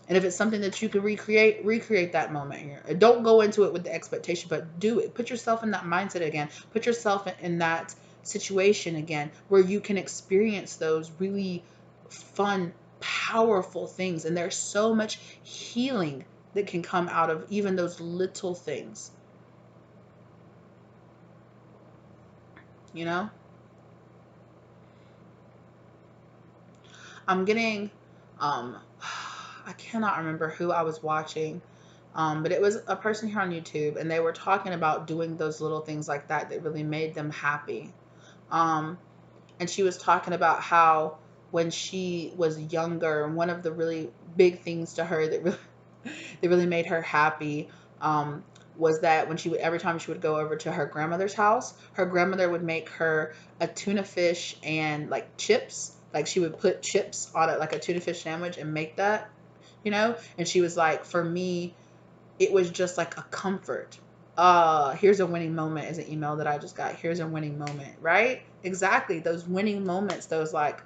And if it's something that you can recreate that moment here. Don't go into it with the expectation, but do it. Put yourself in that mindset again. Put yourself in that situation again, where you can experience those really fun, powerful things. And there's so much healing that can come out of even those little things. I'm getting, I cannot remember who I was watching, but it was a person here on YouTube, and they were talking about doing those little things like that that really made them happy. And she was talking about how when she was younger, one of the really big things to her that really made her happy, was that when every time she would go over to her grandmother's house, her grandmother would make her a tuna fish and like chips. Like she would put chips on it, like a tuna fish sandwich, and make that, And she was like, for me, it was just like a comfort. Here's a winning moment is an email that I just got. Here's a winning moment, right? Exactly. Those winning moments, those like,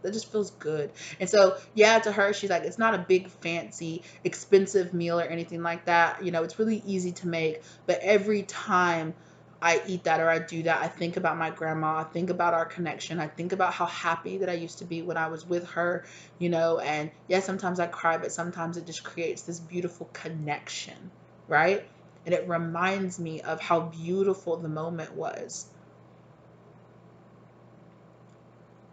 that just feels good. And so, yeah, to her, she's like, it's not a big, fancy, expensive meal or anything like that. It's really easy to make. But every time I eat that or I do that, I think about my grandma. I think about our connection. I think about how happy that I used to be when I was with her, and yeah, sometimes I cry, but sometimes it just creates this beautiful connection, right? And it reminds me of how beautiful the moment was.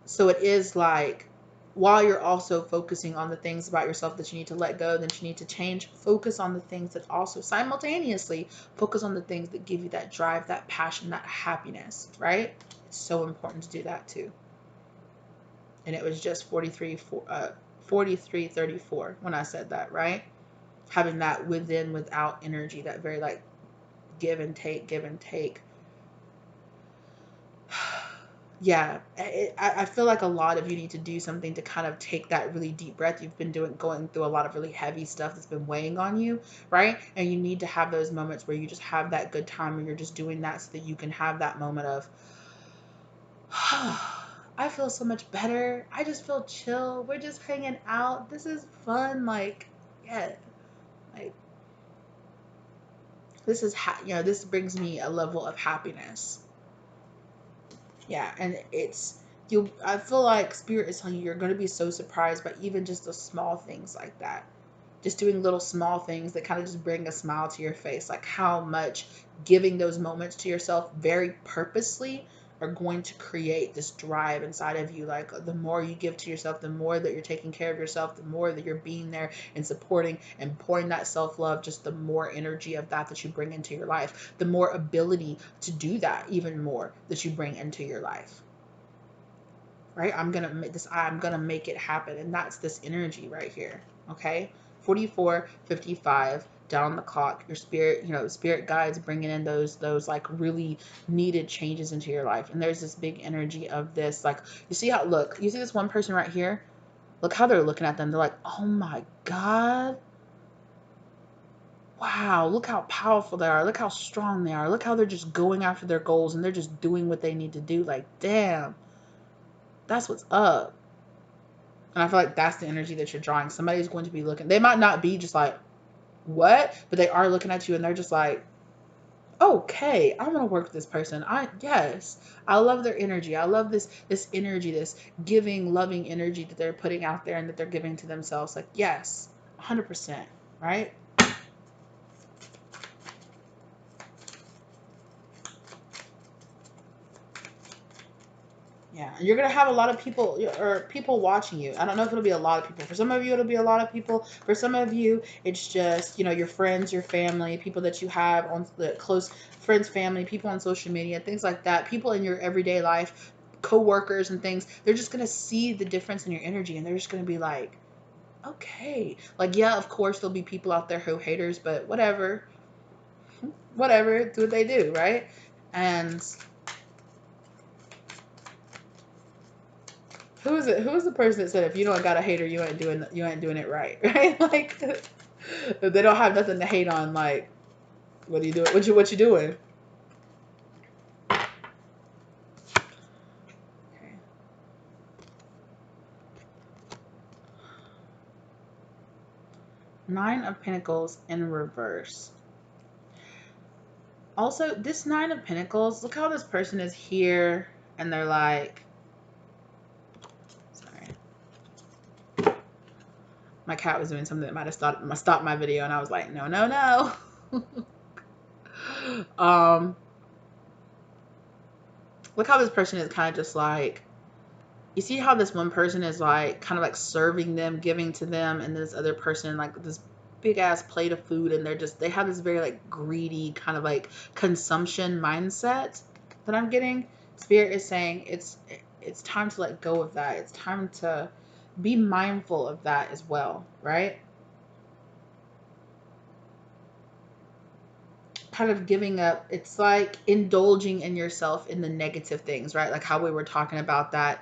So it is like, while you're also focusing on the things about yourself that you need to let go, that you need to change, focus on the things that also simultaneously focus on the things that give you that drive, that passion, that happiness, right? It's so important to do that too. And it was just 4334 when I said that, right? Having that within, without energy, that very like give and take. yeah, I feel like a lot of you need to do something to kind of take that really deep breath. You've been going through a lot of really heavy stuff that's been weighing on you, right? And you need to have those moments where you just have that good time, where you're just doing that so that you can have that moment of, I feel so much better. I just feel chill. We're just hanging out. This is fun. Like, yeah, like this is this brings me a level of happiness. Yeah, and it's you. I feel like spirit is telling you you're going to be so surprised by even just the small things like that. Just doing little small things that kind of just bring a smile to your face, like how much giving those moments to yourself very purposely are going to create this drive inside of you. Like the more you give to yourself, the more that you're taking care of yourself, the more that you're being there and supporting and pouring that self-love, just the more energy of that you bring into your life, the more ability to do that even more that you bring into your life. Right? I'm gonna make it happen. And that's this energy right here. Okay. 44:55 down the clock. Your spirit, spirit guides bringing in those like really needed changes into your life. And there's this big energy of this, like, you see this one person right here. Look how they're looking at them. They're like, oh my God. Wow, look how powerful they are. Look how strong they are. Look how they're just going after their goals and they're just doing what they need to do. Like, damn, that's what's up. And I feel like that's the energy that you're drawing. Somebody's going to be looking. They might not be just like, what? But they are looking at you and they're just like, okay, I want to work with this person. Yes, I love their energy. I love this energy, this giving, loving energy that they're putting out there and that they're giving to themselves. Like, yes, 100%, right? Yeah, and you're gonna have a lot of people watching you. I don't know if it'll be a lot of people. For some of you, it'll be a lot of people. For some of you, it's just your friends, your family, people that you have on the close friends, family, people on social media, things like that. People in your everyday life, co-workers and things. They're just gonna see the difference in your energy, and they're just gonna be like, okay, like yeah, of course there'll be people out there who haters, but whatever, whatever, do what they do, right? And who is it? Who is the person that said if you don't got a hater, you ain't doing it right, right? Like if they don't have nothing to hate on, like what are you doing? What you doing? Okay. 9 of Pentacles in reverse. Also, this 9 of Pentacles, look how this person is here and they're like, sorry. My cat was doing something that might have stopped my video and I was like, no, no, no. Look how this person is kind of just like, you see how this one person is like kind of like serving them, giving to them, and this other person like this big ass plate of food, and they have this very like greedy kind of like consumption mindset that I'm getting. Spirit is saying it's time to let go of that. It's time to be mindful of that as well, right? Kind of giving up, it's like indulging in yourself in the negative things, right? Like how we were talking about that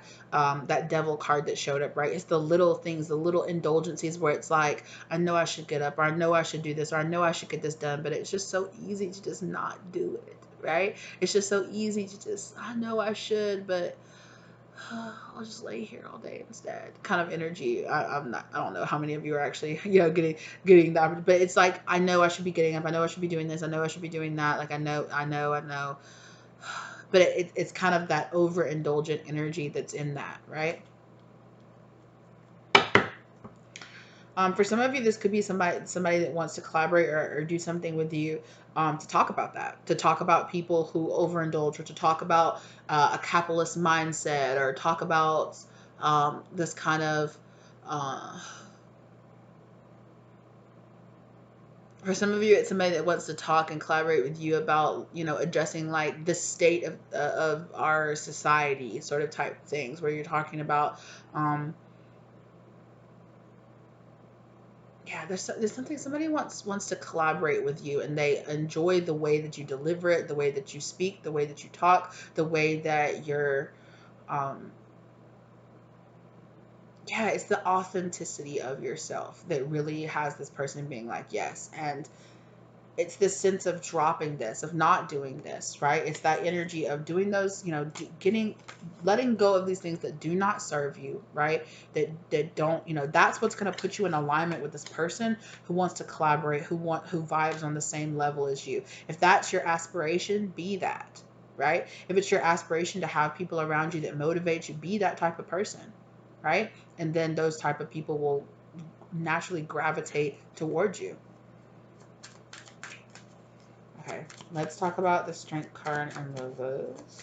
devil card that showed up, right? It's the little things, the little indulgences where it's like, I know I should get up, or I know I should do this, or I know I should get this done, but it's just so easy to just not do it, right? It's just so easy to just, I know I should, but I'll just lay here all day instead kind of energy. I don't know how many of you are actually getting that, but it's like, I know I should be getting up, I know I should be doing this, I know I should be doing that, like I know, but it's kind of that overindulgent energy that's in that, right? For some of you, this could be somebody that wants to collaborate or do something with you, to talk about that, to talk about people who overindulge, or to talk about a capitalist mindset, or talk about this kind of. For some of you, it's somebody that wants to talk and collaborate with you about, addressing like the state of our society, sort of type things, where you're talking about. Yeah, there's something, somebody wants to collaborate with you, and they enjoy the way that you deliver it, the way that you speak, the way that you talk, the way that you're yeah, it's the authenticity of yourself that really has this person being like, yes. And it's this sense of dropping this, of not doing this, right? It's that energy of doing those, letting go of these things that do not serve you, right? That don't, that's what's going to put you in alignment with this person who wants to collaborate, who vibes on the same level as you. If that's your aspiration, be that, right? If it's your aspiration to have people around you that motivate you, be that type of person, right? And then those type of people will naturally gravitate towards you. Okay, let's talk about the Strength card in reverse.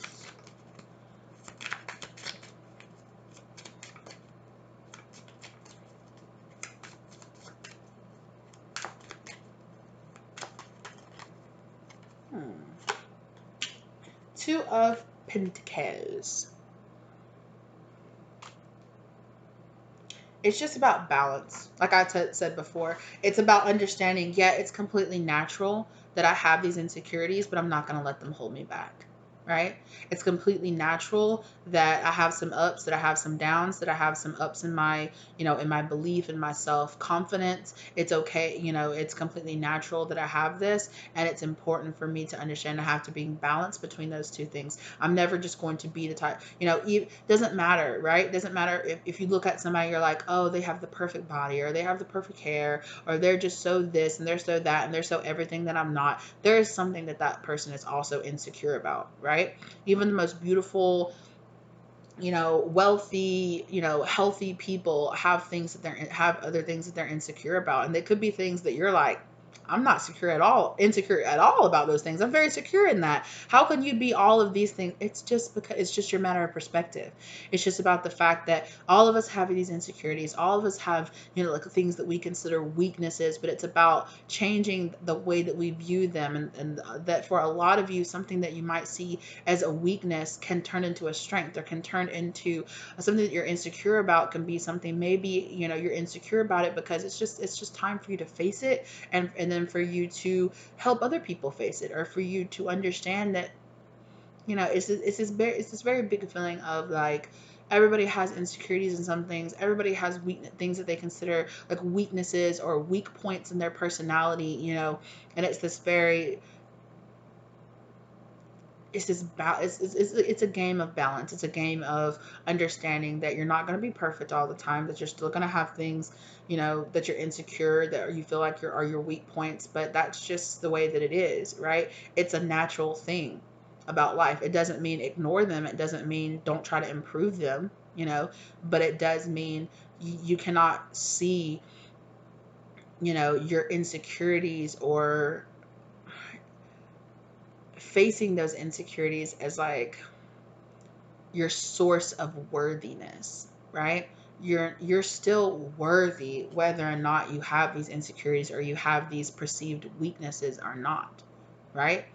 Two of Pentacles. It's just about balance. Like I said before, it's about understanding, yeah, it's completely natural that I have these insecurities, but I'm not going to let them hold me back. Right? It's completely natural that I have some ups, that I have some downs, that I have some ups in my, in my belief in myself, confidence. It's okay. It's completely natural that I have this. And it's important for me to understand I have to be balanced between those two things. I'm never just going to be the type, it doesn't matter, right? It doesn't matter if you look at somebody, you're like, oh, they have the perfect body, or they have the perfect hair, or they're just so this and they're so that and they're so everything that I'm not. There is something that person is also insecure about, right? Even the most beautiful, wealthy, healthy people have have other things that they're insecure about. And they could be things that you're like, I'm not insecure at all about those things. I'm very secure in that. How can you be all of these things? It's just because it's just your matter of perspective. It's just about the fact that all of us have these insecurities. All of us have, like things that we consider weaknesses, but it's about changing the way that we view them. And that for a lot of you, something that you might see as a weakness can turn into a strength, or can turn into something that you're insecure about. Can be something, maybe, you're insecure about it because it's just time for you to face it, and then for you to help other people face it, or for you to understand that, it's this very big feeling of like, everybody has insecurities in some things. Everybody has things that they consider like weaknesses or weak points in their personality, and it's this very, it's a game of balance. It's a game of understanding that you're not going to be perfect all the time, that you're still going to have things, that you're insecure, that you feel like are your weak points, but that's just the way that it is, right? It's a natural thing about life. It doesn't mean ignore them. It doesn't mean don't try to improve them, but it does mean you cannot see, your insecurities, or facing those insecurities as like your source of worthiness, right? You're still worthy whether or not you have these insecurities, or you have these perceived weaknesses or not, right?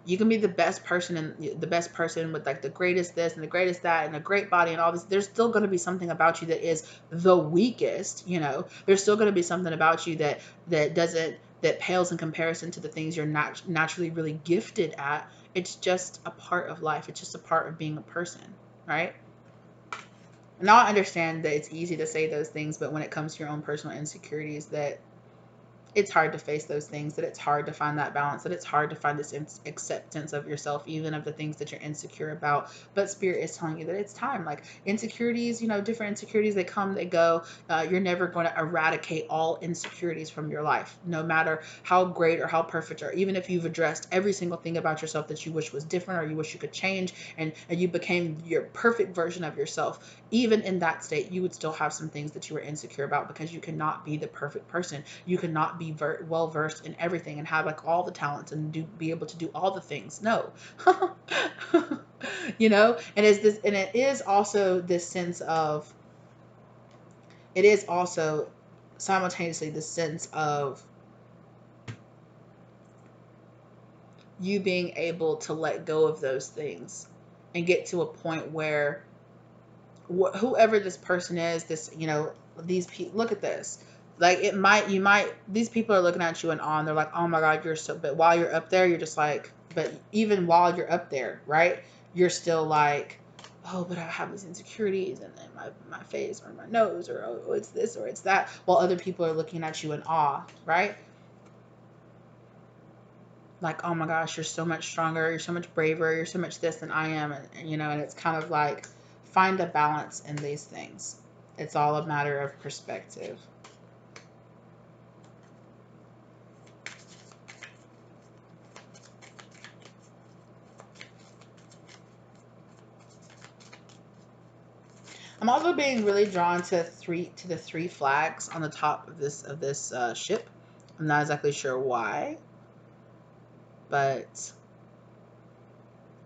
You can be the best person, and the best person with like the greatest this and the greatest that and a great body and all this. There's still going to be something about you that is the weakest. There's still going to be something about you that pales in comparison to the things you're naturally really gifted at. It's just a part of life. It's just a part of being a person, right? And I understand that it's easy to say those things, but when it comes to your own personal insecurities, that it's hard to face those things, that it's hard to find that balance, that it's hard to find this acceptance of yourself, even of the things that you're insecure about. But Spirit is telling you that it's time. Like insecurities, different insecurities, they come, they go. You're never going to eradicate all insecurities from your life, no matter how great or how perfect, or even if you've addressed every single thing about yourself that you wish was different, or you wish you could change, and you became your perfect version of yourself. Even in that state, you would still have some things that you were insecure about, because you cannot be the perfect person. You cannot be well versed in everything and have like all the talents and be able to do all the things. No. And it is also this sense of, it is also simultaneously the sense of you being able to let go of those things and get to a point where whoever this person is, these people, look at this. Like these people are looking at you in awe, and they're like, oh my God, you're so, but while you're up there, you're just like, but even while you're up there, right? You're still like, oh, but I have these insecurities and then my face or my nose or oh, it's this or it's that, while other people are looking at you in awe, right? Like, oh my gosh, you're so much stronger, you're so much braver, you're so much this than I am. And you know, and it's kind of like, find a balance in these things. It's all a matter of perspective. I'm also being really drawn to the three flags on the top of this ship. I'm not exactly sure why, but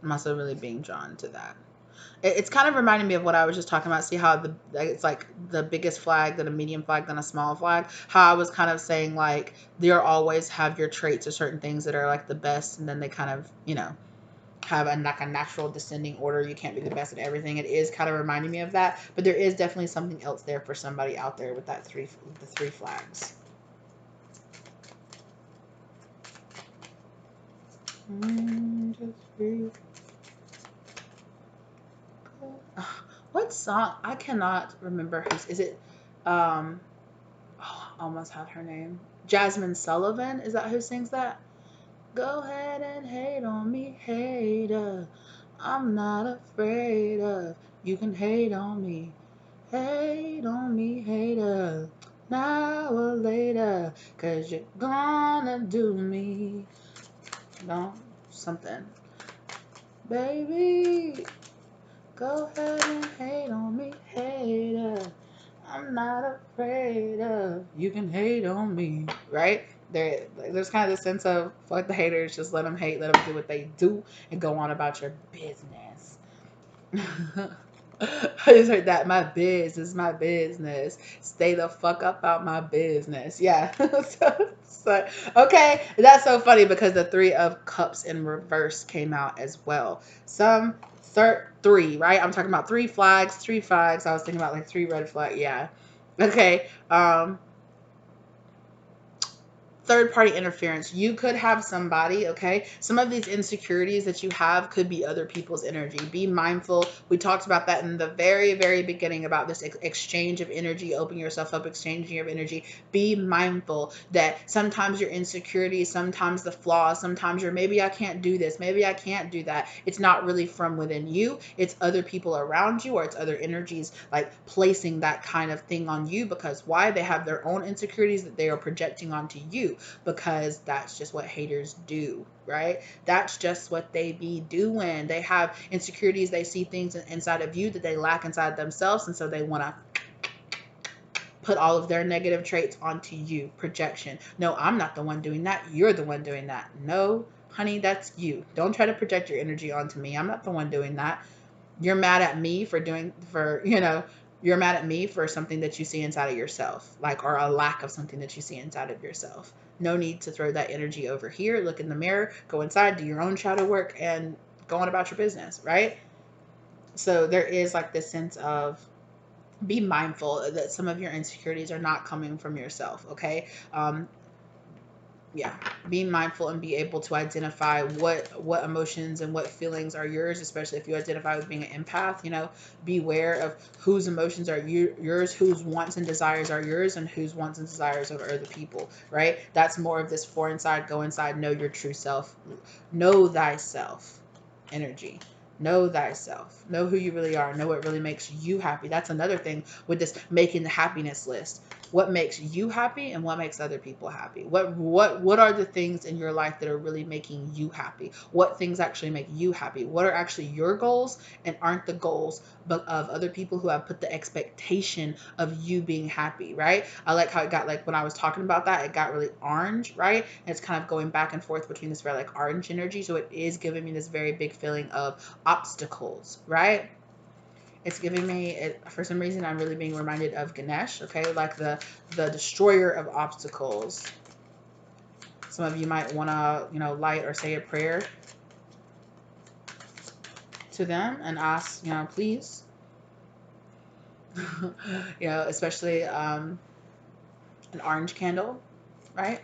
I'm also really being drawn to that. It's kind of reminding me of what I was just talking about. See how it's like the biggest flag, then a medium flag, then a small flag. How I was kind of saying like you'll always have your traits or certain things that are like the best, and then they kind of, you know, have a like a natural descending order. You can't be the best at everything. It is kind of reminding me of that, but there is definitely something else there for somebody out there with that the three flags. What song? I cannot remember who's. Is it? Oh, I almost have her name. Jasmine Sullivan. Is that who sings that? Go ahead and hate on me, hater. I'm not afraid of. You can hate on me. Hate on me, hater. Now or later. Cause you're gonna do me. No, something. Baby, go ahead and hate on me, hater. I'm not afraid of. You can hate on me, right? There's kind of this sense of fuck the haters, just let them hate, let them do what they do, and go on about your business. I just heard that my biz is my business. Stay the fuck up out my business. Yeah. so, okay, that's so funny because the Three of Cups in reverse came out as well. Some three, right? I'm talking about three flags, three flags. I was thinking about like three red flags. Yeah. Okay. Third party interference. You could have somebody, okay? Some of these insecurities that you have could be other people's energy. Be mindful. We talked about that in the very, very beginning about this exchange of energy, open yourself up, exchanging of energy. Be mindful that sometimes your insecurities, sometimes the flaws, sometimes you're maybe I can't do this, maybe I can't do that. It's not really from within you. It's other people around you, or it's other energies like placing that kind of thing on you, because why? They have their own insecurities that they are projecting onto you, because that's just what haters do, right? That's just what they be doing. They have insecurities. They see things inside of you that they lack inside themselves, and so they want to put all of their negative traits onto you. Projection. No, I'm not the one doing that. You're the one doing that. No, honey, that's you. Don't try to project your energy onto me. I'm not the one doing that. You're mad at me you're mad at me for something that you see inside of yourself, like, or a lack of something that you see inside of yourself. No need to throw that energy over here. Look in the mirror, go inside, do your own shadow work, and go on about your business, right? So there is like this sense of, be mindful that some of your insecurities are not coming from yourself, okay? Yeah, be mindful and be able to identify what emotions and what feelings are yours, especially if you identify with being an empath. You know, beware of whose emotions are yours, whose wants and desires are yours, and whose wants and desires are other people, right? That's more of this for inside, go inside, know your true self, know thyself energy. Know thyself. Know who you really are. Know what really makes you happy. That's another thing with this making the happiness list. What makes you happy and what makes other people happy? What are the things in your life that are really making you happy? What things actually make you happy? What are actually your goals and aren't the goals but of other people who have put the expectation of you being happy, right? I like how it got, like when I was talking about that, it got really orange, right? And it's kind of going back and forth between this very like orange energy. So it is giving me this very big feeling of obstacles, right? It's giving me, for some reason, I'm really being reminded of Ganesh, okay? Like the destroyer of obstacles. Some of you might want to, light or say a prayer to them and ask, please, especially an orange candle, right?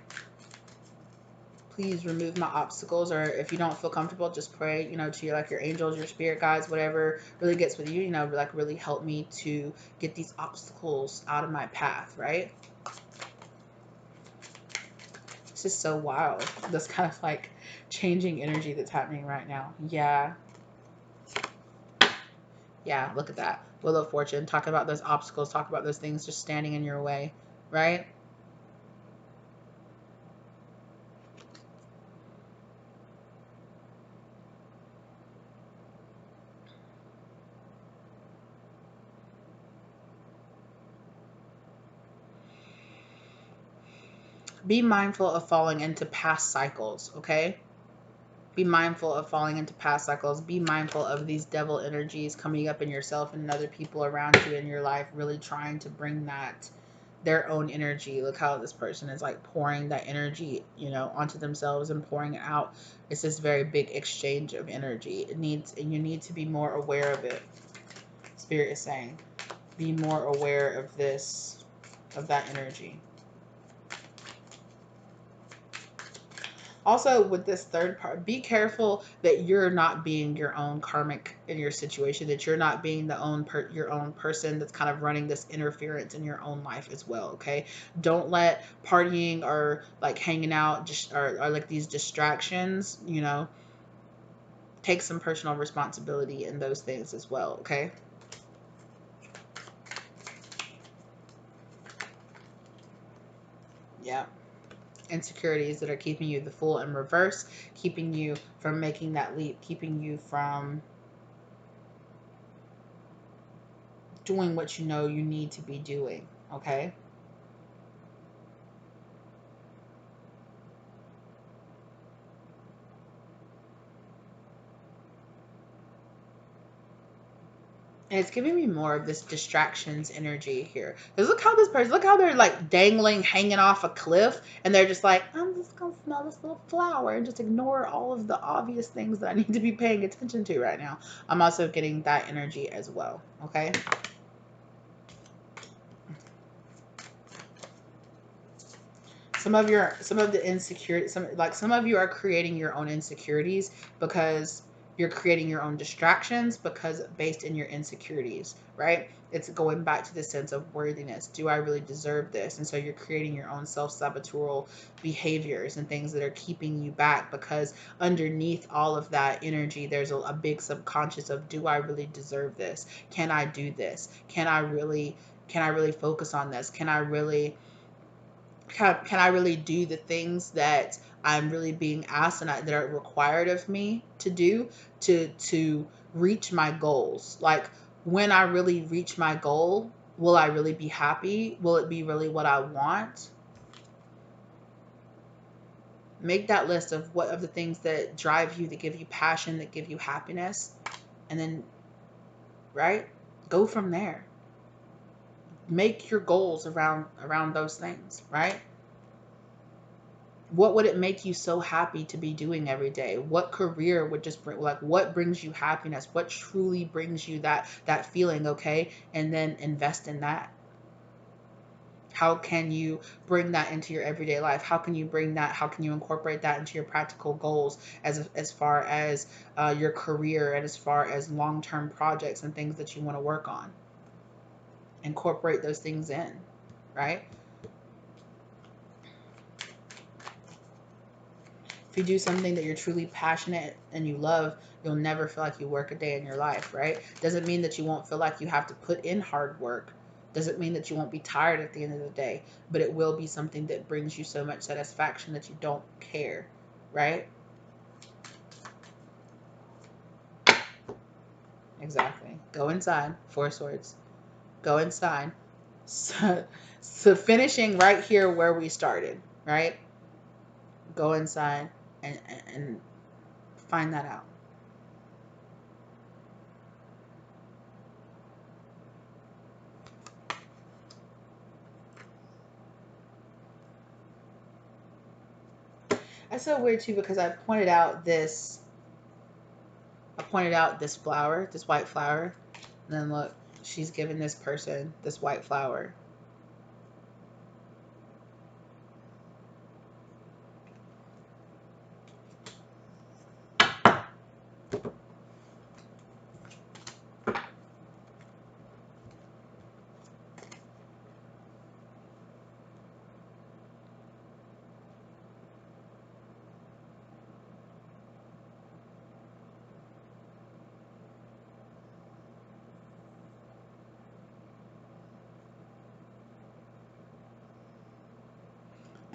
please remove my obstacles. Or if you don't feel comfortable, just pray, you know, to your, like, your angels, your spirit guides, whatever really gets with you, you know, like, really help me to get these obstacles out of my path, right? It's just so wild. This kind of like changing energy that's happening right now. Yeah. Yeah, look at that. Wheel of Fortune. Talk about those obstacles. Talk about those things just standing in your way, right? Be mindful of falling into past cycles, okay? Be mindful of falling into past cycles. Be mindful of these devil energies coming up in yourself and other people around you in your life, really trying to bring that, their own energy. Look how this person is like pouring that energy, you know, onto themselves and pouring it out. It's this very big exchange of energy. It needs, and you need to be more aware of it. Spirit is saying, be more aware of this, of that energy. Also, with this third part, be careful that you're not being your own karmic in your situation, that you're not being your own person that's kind of running this interference in your own life as well, okay? Don't let partying or like hanging out just or like these distractions, you know, take some personal responsibility in those things as well, okay? Yeah. Insecurities that are keeping you the Fool in reverse, keeping you from making that leap, keeping you from doing what you know you need to be doing, okay? And it's giving me more of this distractions energy here. Because look how this person, look how they're like dangling, hanging off a cliff, and they're just like, I'm just gonna smell this little flower and just ignore all of the obvious things that I need to be paying attention to right now. I'm also getting that energy as well, okay? Some of the insecurity, some of you are creating your own insecurities because you're creating your own distractions because based in your insecurities, right? It's going back to the sense of worthiness. Do I really deserve this? And so you're creating your own self-saboteur behaviors and things that are keeping you back, because underneath all of that energy, there's a big subconscious of, do I really deserve this? Can I do this? Can I really focus on this? Can I really do the things that I'm really being asked and that are required of me to do to reach my goals? Like, when I really reach my goal, will I really be happy? Will it be really what I want? Make that list of what of the things that drive you, that give you passion, that give you happiness, and then, right? Go from there. Make your goals around those things, right? What would it make you so happy to be doing every day? What career would just bring, like, what brings you happiness? What truly brings you that feeling, okay? And then invest in that. How can you bring that into your everyday life? How can you bring that? How can you incorporate that into your practical goals as far as your career and as far as long-term projects and things that you want to work on? Incorporate those things in, right? If you do something that you're truly passionate and you love, you'll never feel like you work a day in your life, right? Doesn't mean that you won't feel like you have to put in hard work. Doesn't mean that you won't be tired at the end of the day, but it will be something that brings you so much satisfaction that you don't care, right? Exactly. Go inside. Four Swords. Go inside. So finishing right here where we started, right? Go inside and find that out. That's so weird too, because I pointed out this flower, this white flower, and then look, she's giving this person this white flower.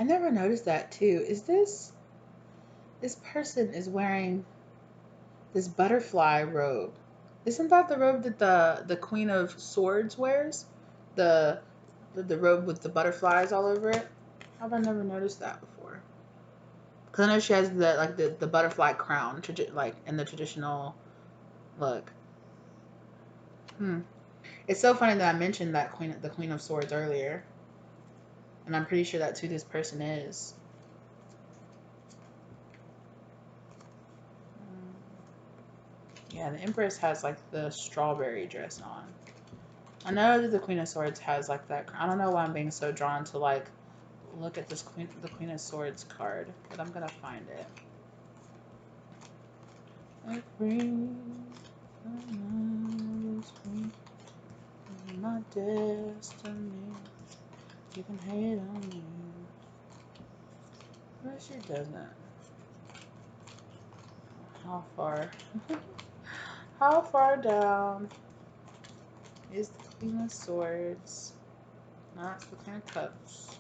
I never noticed that too. Is this person is wearing this butterfly robe? Isn't that the robe that the Queen of Swords wears? The the robe with the butterflies all over it? How have I never noticed that before? Because I know she has the like the butterfly crown, like in the traditional look. It's so funny that I mentioned that the Queen of Swords earlier, and I'm pretty sure that's who this person is. Yeah, the Empress has like the strawberry dress on. I know that the Queen of Swords has like that. I don't know why I'm being so drawn to like look at this the Queen of Swords card, but I'm gonna find it. My destiny. You can hate on me, but she doesn't. How far? How far down is the Queen of Swords? No, it's the Queen of Cups.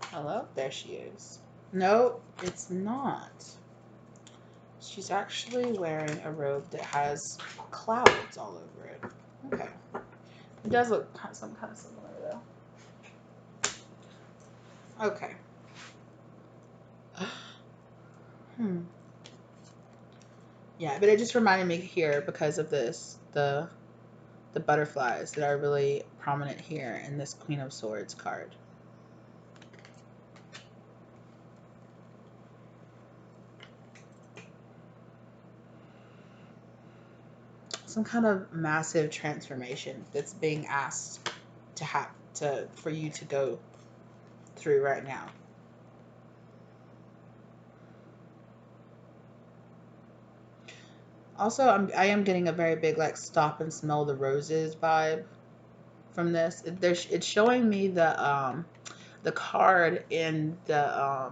Hello? There she is. No, it's not. She's actually wearing a robe that has clouds all over it. Okay. It does look some kind of similar though. Okay. Yeah, but it just reminded me here because of this, the butterflies that are really prominent here in this Queen of Swords card. Some kind of massive transformation that's being asked for you to go through right now. Also, I am getting a very big like stop and smell the roses vibe from this. It's showing me the card in the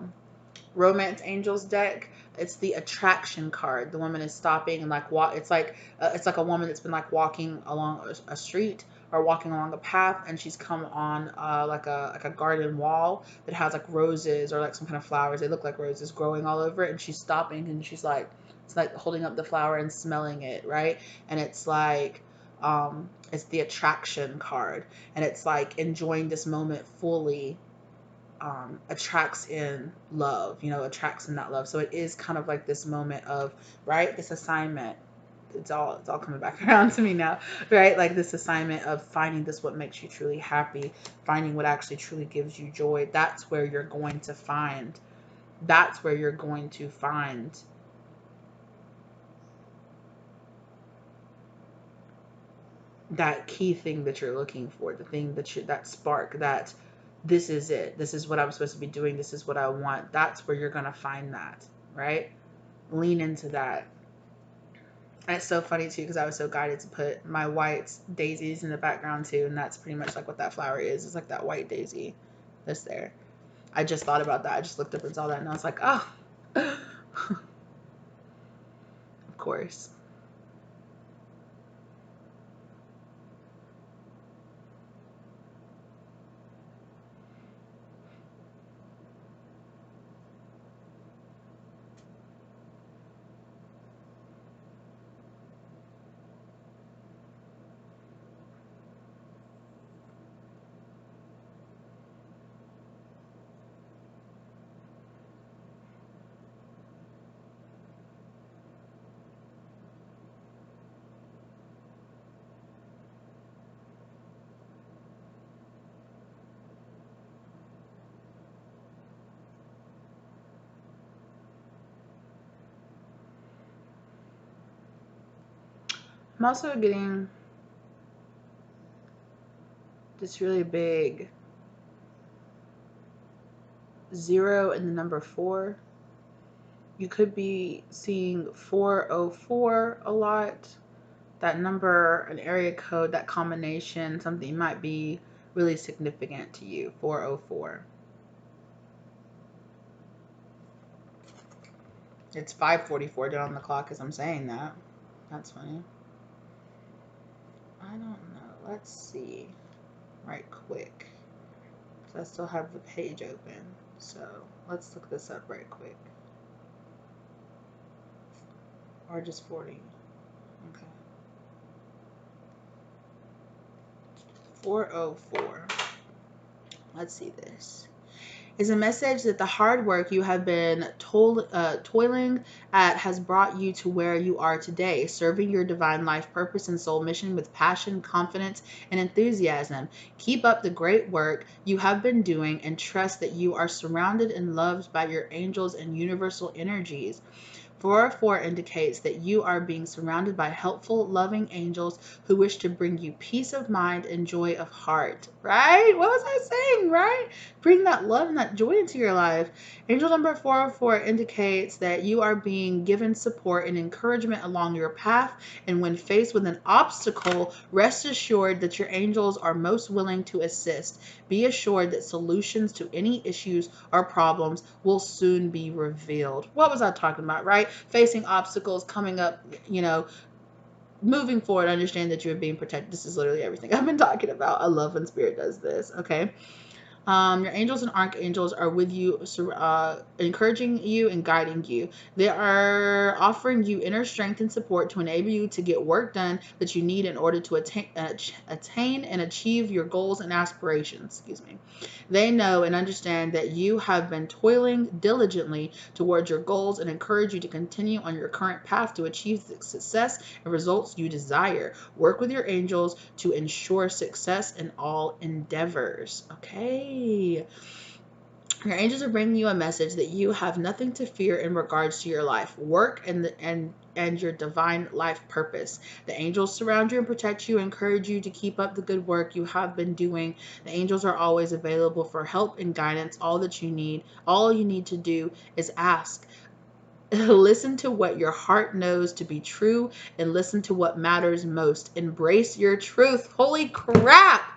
Romance Angels deck. It's the attraction card. The woman is stopping and like it's like a woman that's been like walking along a street or walking along a path, and she's come on like a garden wall that has like roses or like some kind of flowers. They look like roses growing all over it, and she's stopping and she's like, it's like holding up the flower and smelling it, right? And it's like it's the attraction card, and it's like enjoying this moment fully. Attracts in love, attracts in that love. So it is kind of like this moment of, right, this assignment. It's all coming back around to me now, right? Like this assignment of finding this what makes you truly happy, finding what actually truly gives you joy. That's where you're going to find. That's where you're going to find that key thing that you're looking for, the thing that spark, that this is it. This is what I'm supposed to be doing. This is what I want. That's where you're going to find that, right? Lean into that. And it's so funny too, because I was so guided to put my white daisies in the background too. And that's pretty much like what that flower is. It's like that white daisy that's there. I just thought about that. I just looked up and saw that and I was like, oh, of course. I'm also getting this really big 0 and the number 4. You could be seeing 404 a lot. That number, an area code, that combination, something might be really significant to you. 404. It's 5:44 down on the clock as I'm saying that. That's funny. I don't know. Let's see. Right quick. because I still have the page open. So let's look this up right quick. Or just 40. Okay. 404. Let's see this. Is a message that the hard work you have been toiling at has brought you to where you are today, serving your divine life purpose and soul mission with passion, confidence, and enthusiasm. Keep up the great work you have been doing and trust that you are surrounded and loved by your angels and universal energies. 404 indicates that you are being surrounded by helpful, loving angels who wish to bring you peace of mind and joy of heart. Right? What was I saying? Right? Bring that love and that joy into your life. Angel number 404 indicates that you are being given support and encouragement along your path. And when faced with an obstacle, rest assured that your angels are most willing to assist. Be assured that solutions to any issues or problems will soon be revealed. What was I talking about, right? Facing obstacles, coming up, moving forward, understand that you're being protected. This is literally everything I've been talking about. I love when Spirit does this, okay? Your angels and archangels are with you, encouraging you and guiding you. They are offering you inner strength and support to enable you to get work done that you need in order to attain and achieve your goals and aspirations. Excuse me. They know and understand that you have been toiling diligently towards your goals and encourage you to continue on your current path to achieve the success and results you desire. Work with your angels to ensure success in all endeavors. Okay. Your angels are bringing you a message that you have nothing to fear in regards to your life, work, and your divine life purpose. The angels surround you and protect you, encourage you to keep up the good work you have been doing. The angels are always available for help and guidance. All you need to do is ask. Listen to what your heart knows to be true and listen to what matters most. Embrace your truth. Holy crap!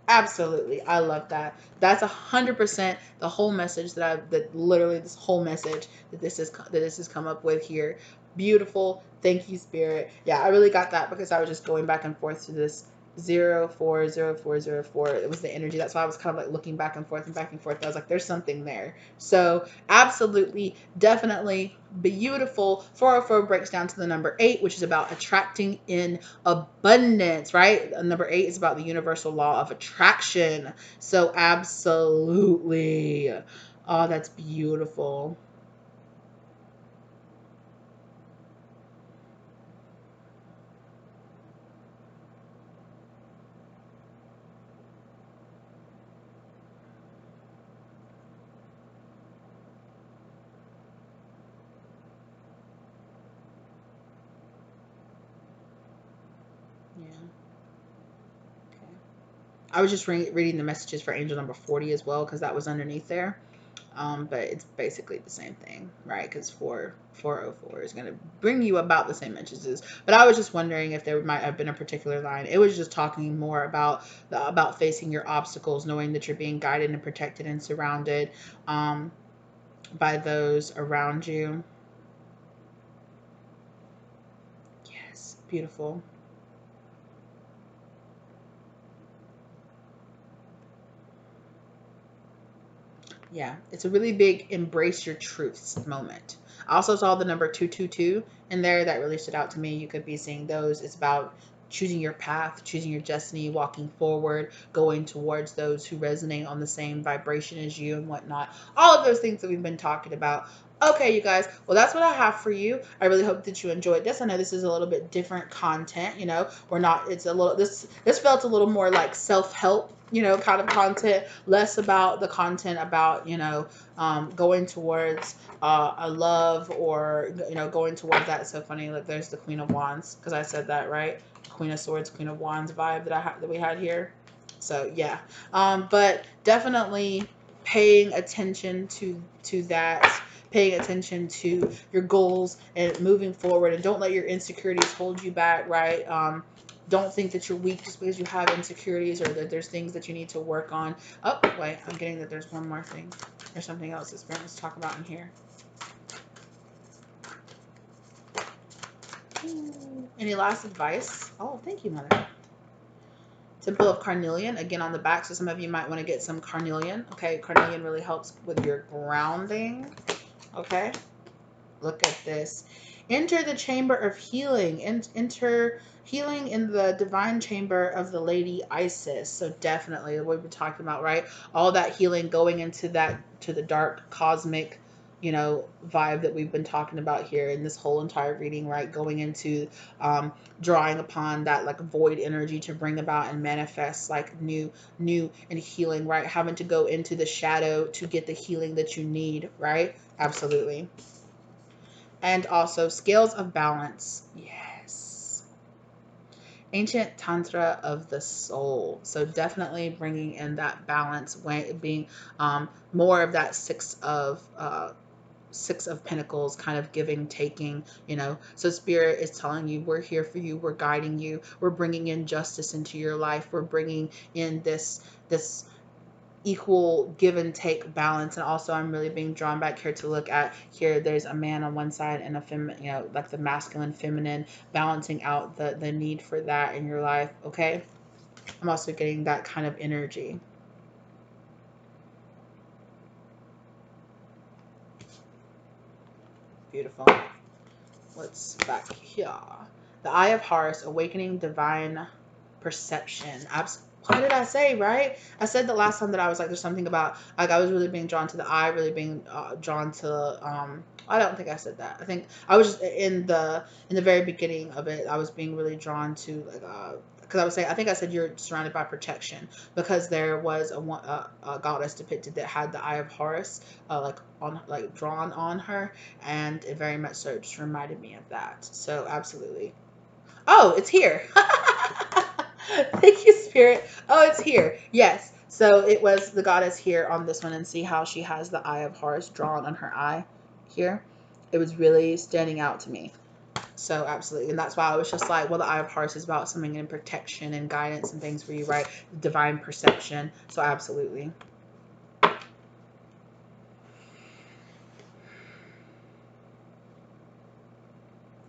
Absolutely. I love that. That's 100% the whole message that literally this whole message that this has come up with here. Beautiful. Thank you, Spirit. Yeah, I really got that because I was just going back and forth to this 040404. It was the energy. That's why I was kind of like looking back and forth and back and forth. I was like, there's something there. So absolutely, definitely beautiful. 404 breaks down to the number 8, which is about attracting in abundance, right? Number 8 is about the universal law of attraction. So absolutely. Oh, that's beautiful. Yeah. Okay. I was just reading the messages for angel number 40 as well because that was underneath there. But it's basically the same thing, right? Because 404 is going to bring you about the same messages. But I was just wondering if there might have been a particular line. It was just talking more about facing your obstacles, knowing that you're being guided and protected and surrounded by those around you. Yes, beautiful. Yeah, it's a really big embrace your truths moment. I also saw the number 222 in there that really stood out to me. You could be seeing those. It's about choosing your path, choosing your destiny, walking forward, going towards those who resonate on the same vibration as you and whatnot. All of those things that we've been talking about. Okay, you guys. Well, that's what I have for you. I really hope that you enjoyed this. I know this is a little bit different content. We're not. It's a little. This felt a little more like self-help. Kind of content, less about the content about going towards a love or going towards that. It's so funny. Like there's the Queen of Wands because I said that right. Queen of Swords, Queen of Wands vibe that we had here. So yeah, but definitely paying attention to that, paying attention to your goals and moving forward, and don't let your insecurities hold you back. Right? Don't think that you're weak just because you have insecurities or that there's things that you need to work on. Oh wait, I'm getting that there's one more thing. There's something else that's parents talk about in here. Any last advice? Oh, thank you, Mother. Temple of Carnelian, again on the back, so some of you might want to get some carnelian. Okay, carnelian really helps with your grounding. Okay, look at this. Enter the chamber of healing. Enter healing in the divine chamber of the Lady Isis. So definitely what we've been talking about, right? All that healing going into that, to the dark cosmic, you know, vibe that we've been talking about here in this whole entire reading, right? Going into drawing upon that like void energy to bring about and manifest like new and healing, right? Having to go into the shadow to get the healing that you need, right? Absolutely. And also scales of balance. Yes. Ancient tantra of the soul. So definitely bringing in that balance, way being more of that six of pentacles, kind of giving, taking, you know. So spirit is telling you, we're here for you, we're guiding you, we're bringing in justice into your life, we're bringing in this equal give and take balance. And also I'm really being drawn back here to look at here, there's a man on one side and a feminine, you know, like the masculine feminine, balancing out the need for that in your life. Okay, I'm also getting that kind of energy. Beautiful. What's back here? The Eye of Horus, awakening divine perception. What did I say, right? I said the last time that I was like, there's something about, like, I was really being drawn to the eye, really being drawn to, I don't think I said that. I think I was just in the very beginning of it, I was being really drawn to, like, because I was saying, I think I said you're surrounded by protection, because there was a goddess depicted that had the Eye of Horus, like drawn on her, and it very much so just reminded me of that. So absolutely. Oh, it's here. Thank you, Spirit. Oh, it's here. Yes. So it was the goddess here on this one, and see how she has the Eye of Horus drawn on her eye here. It was really standing out to me. So absolutely. And that's why I was just like, well, the Eye of Horus is about something in protection and guidance and things for you, right? Divine perception. So absolutely. All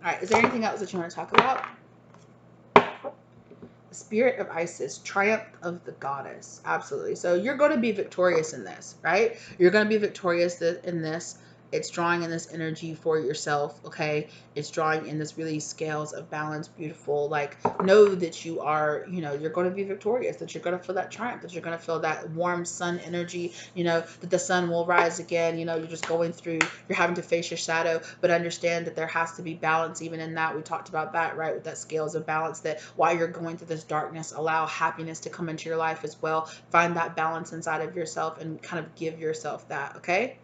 right. Is there anything else that you want to talk about? Spirit of Isis, triumph of the goddess. Absolutely. So you're going to be victorious in this, right? You're going to be victorious in this. It's drawing in this energy for yourself, okay? It's drawing in this really scales of balance, beautiful. Like, know that you are, you know, you're going to be victorious, that you're going to feel that triumph, that you're going to feel that warm sun energy, you know, that the sun will rise again. You know, you're just going through, you're having to face your shadow, but understand that there has to be balance even in that. We talked about that, right? With that scales of balance, that while you're going through this darkness, allow happiness to come into your life as well. Find that balance inside of yourself and kind of give yourself that, okay?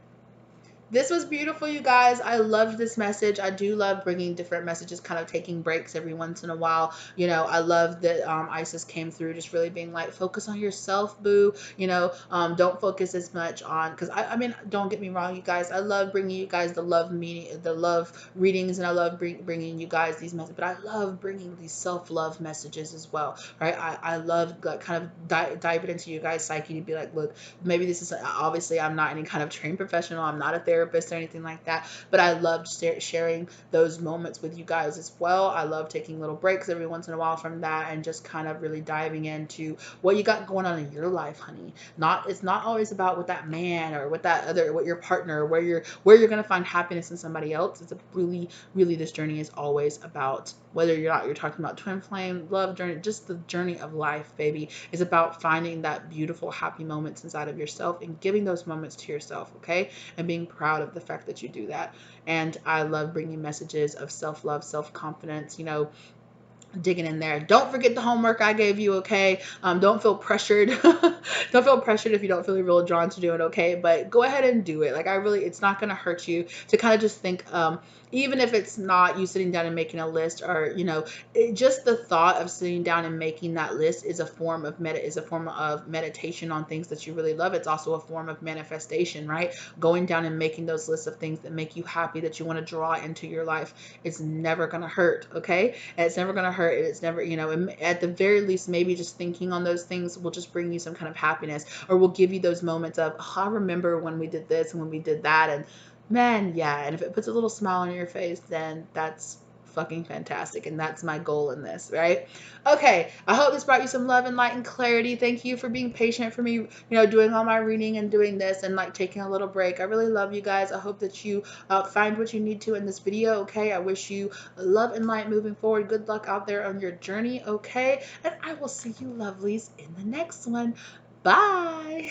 This was beautiful, you guys. I loved this message. I do love bringing different messages, kind of taking breaks every once in a while. You know, I love that Isis came through just really being like, focus on yourself, boo. You know, don't focus as much on, because I mean, don't get me wrong, you guys. I love bringing you guys the love meaning, the love readings, and I love bringing you guys these messages. But I love bringing these self-love messages as well, right? I love like kind of diving into you guys' psyche to be like, look, maybe this is, obviously I'm not any kind of trained professional, I'm not a therapist or anything like that, but I loved sharing those moments with you guys as well. I love taking little breaks every once in a while from that and just kind of really diving into what you got going on in your life, honey. It's not always about with that man or with that other, with your partner, where you're gonna find happiness in somebody else. It's a really, this journey is always about, whether you're talking about twin flame love journey, just the journey of life, baby, is about finding that beautiful happy moments inside of yourself and giving those moments to yourself, okay? And being proud of the fact that you do that. And I love bringing messages of self-love, self-confidence, you know, digging in there. Don't forget the homework I gave you, okay? Don't feel pressured. Don't feel pressured if you don't feel real drawn to do it, okay? But go ahead and do it. Like, it's not going to hurt you to kind of just think, even if it's not you sitting down and making a list, or, you know, just the thought of sitting down and making that list is a form of meditation on things that you really love. It's also a form of manifestation, right? Going down and making those lists of things that make you happy, that you want to draw into your life. It's never going to hurt, okay? And it's never going to hurt. It's never, you know, at the very least, maybe just thinking on those things will just bring you some kind of happiness, or will give you those moments of, oh, I remember when we did this and when we did that, and man, yeah. And if it puts a little smile on your face, then that's fucking fantastic. And that's my goal in this, right? Okay, I hope this brought you some love and light and clarity. Thank you for being patient for me, you know, doing all my reading and doing this and like taking a little break. I really love you guys. I hope that you find what you need to in this video, okay? I wish you love and light moving forward. Good luck out there on your journey, okay? And I will see you lovelies in the next one. Bye.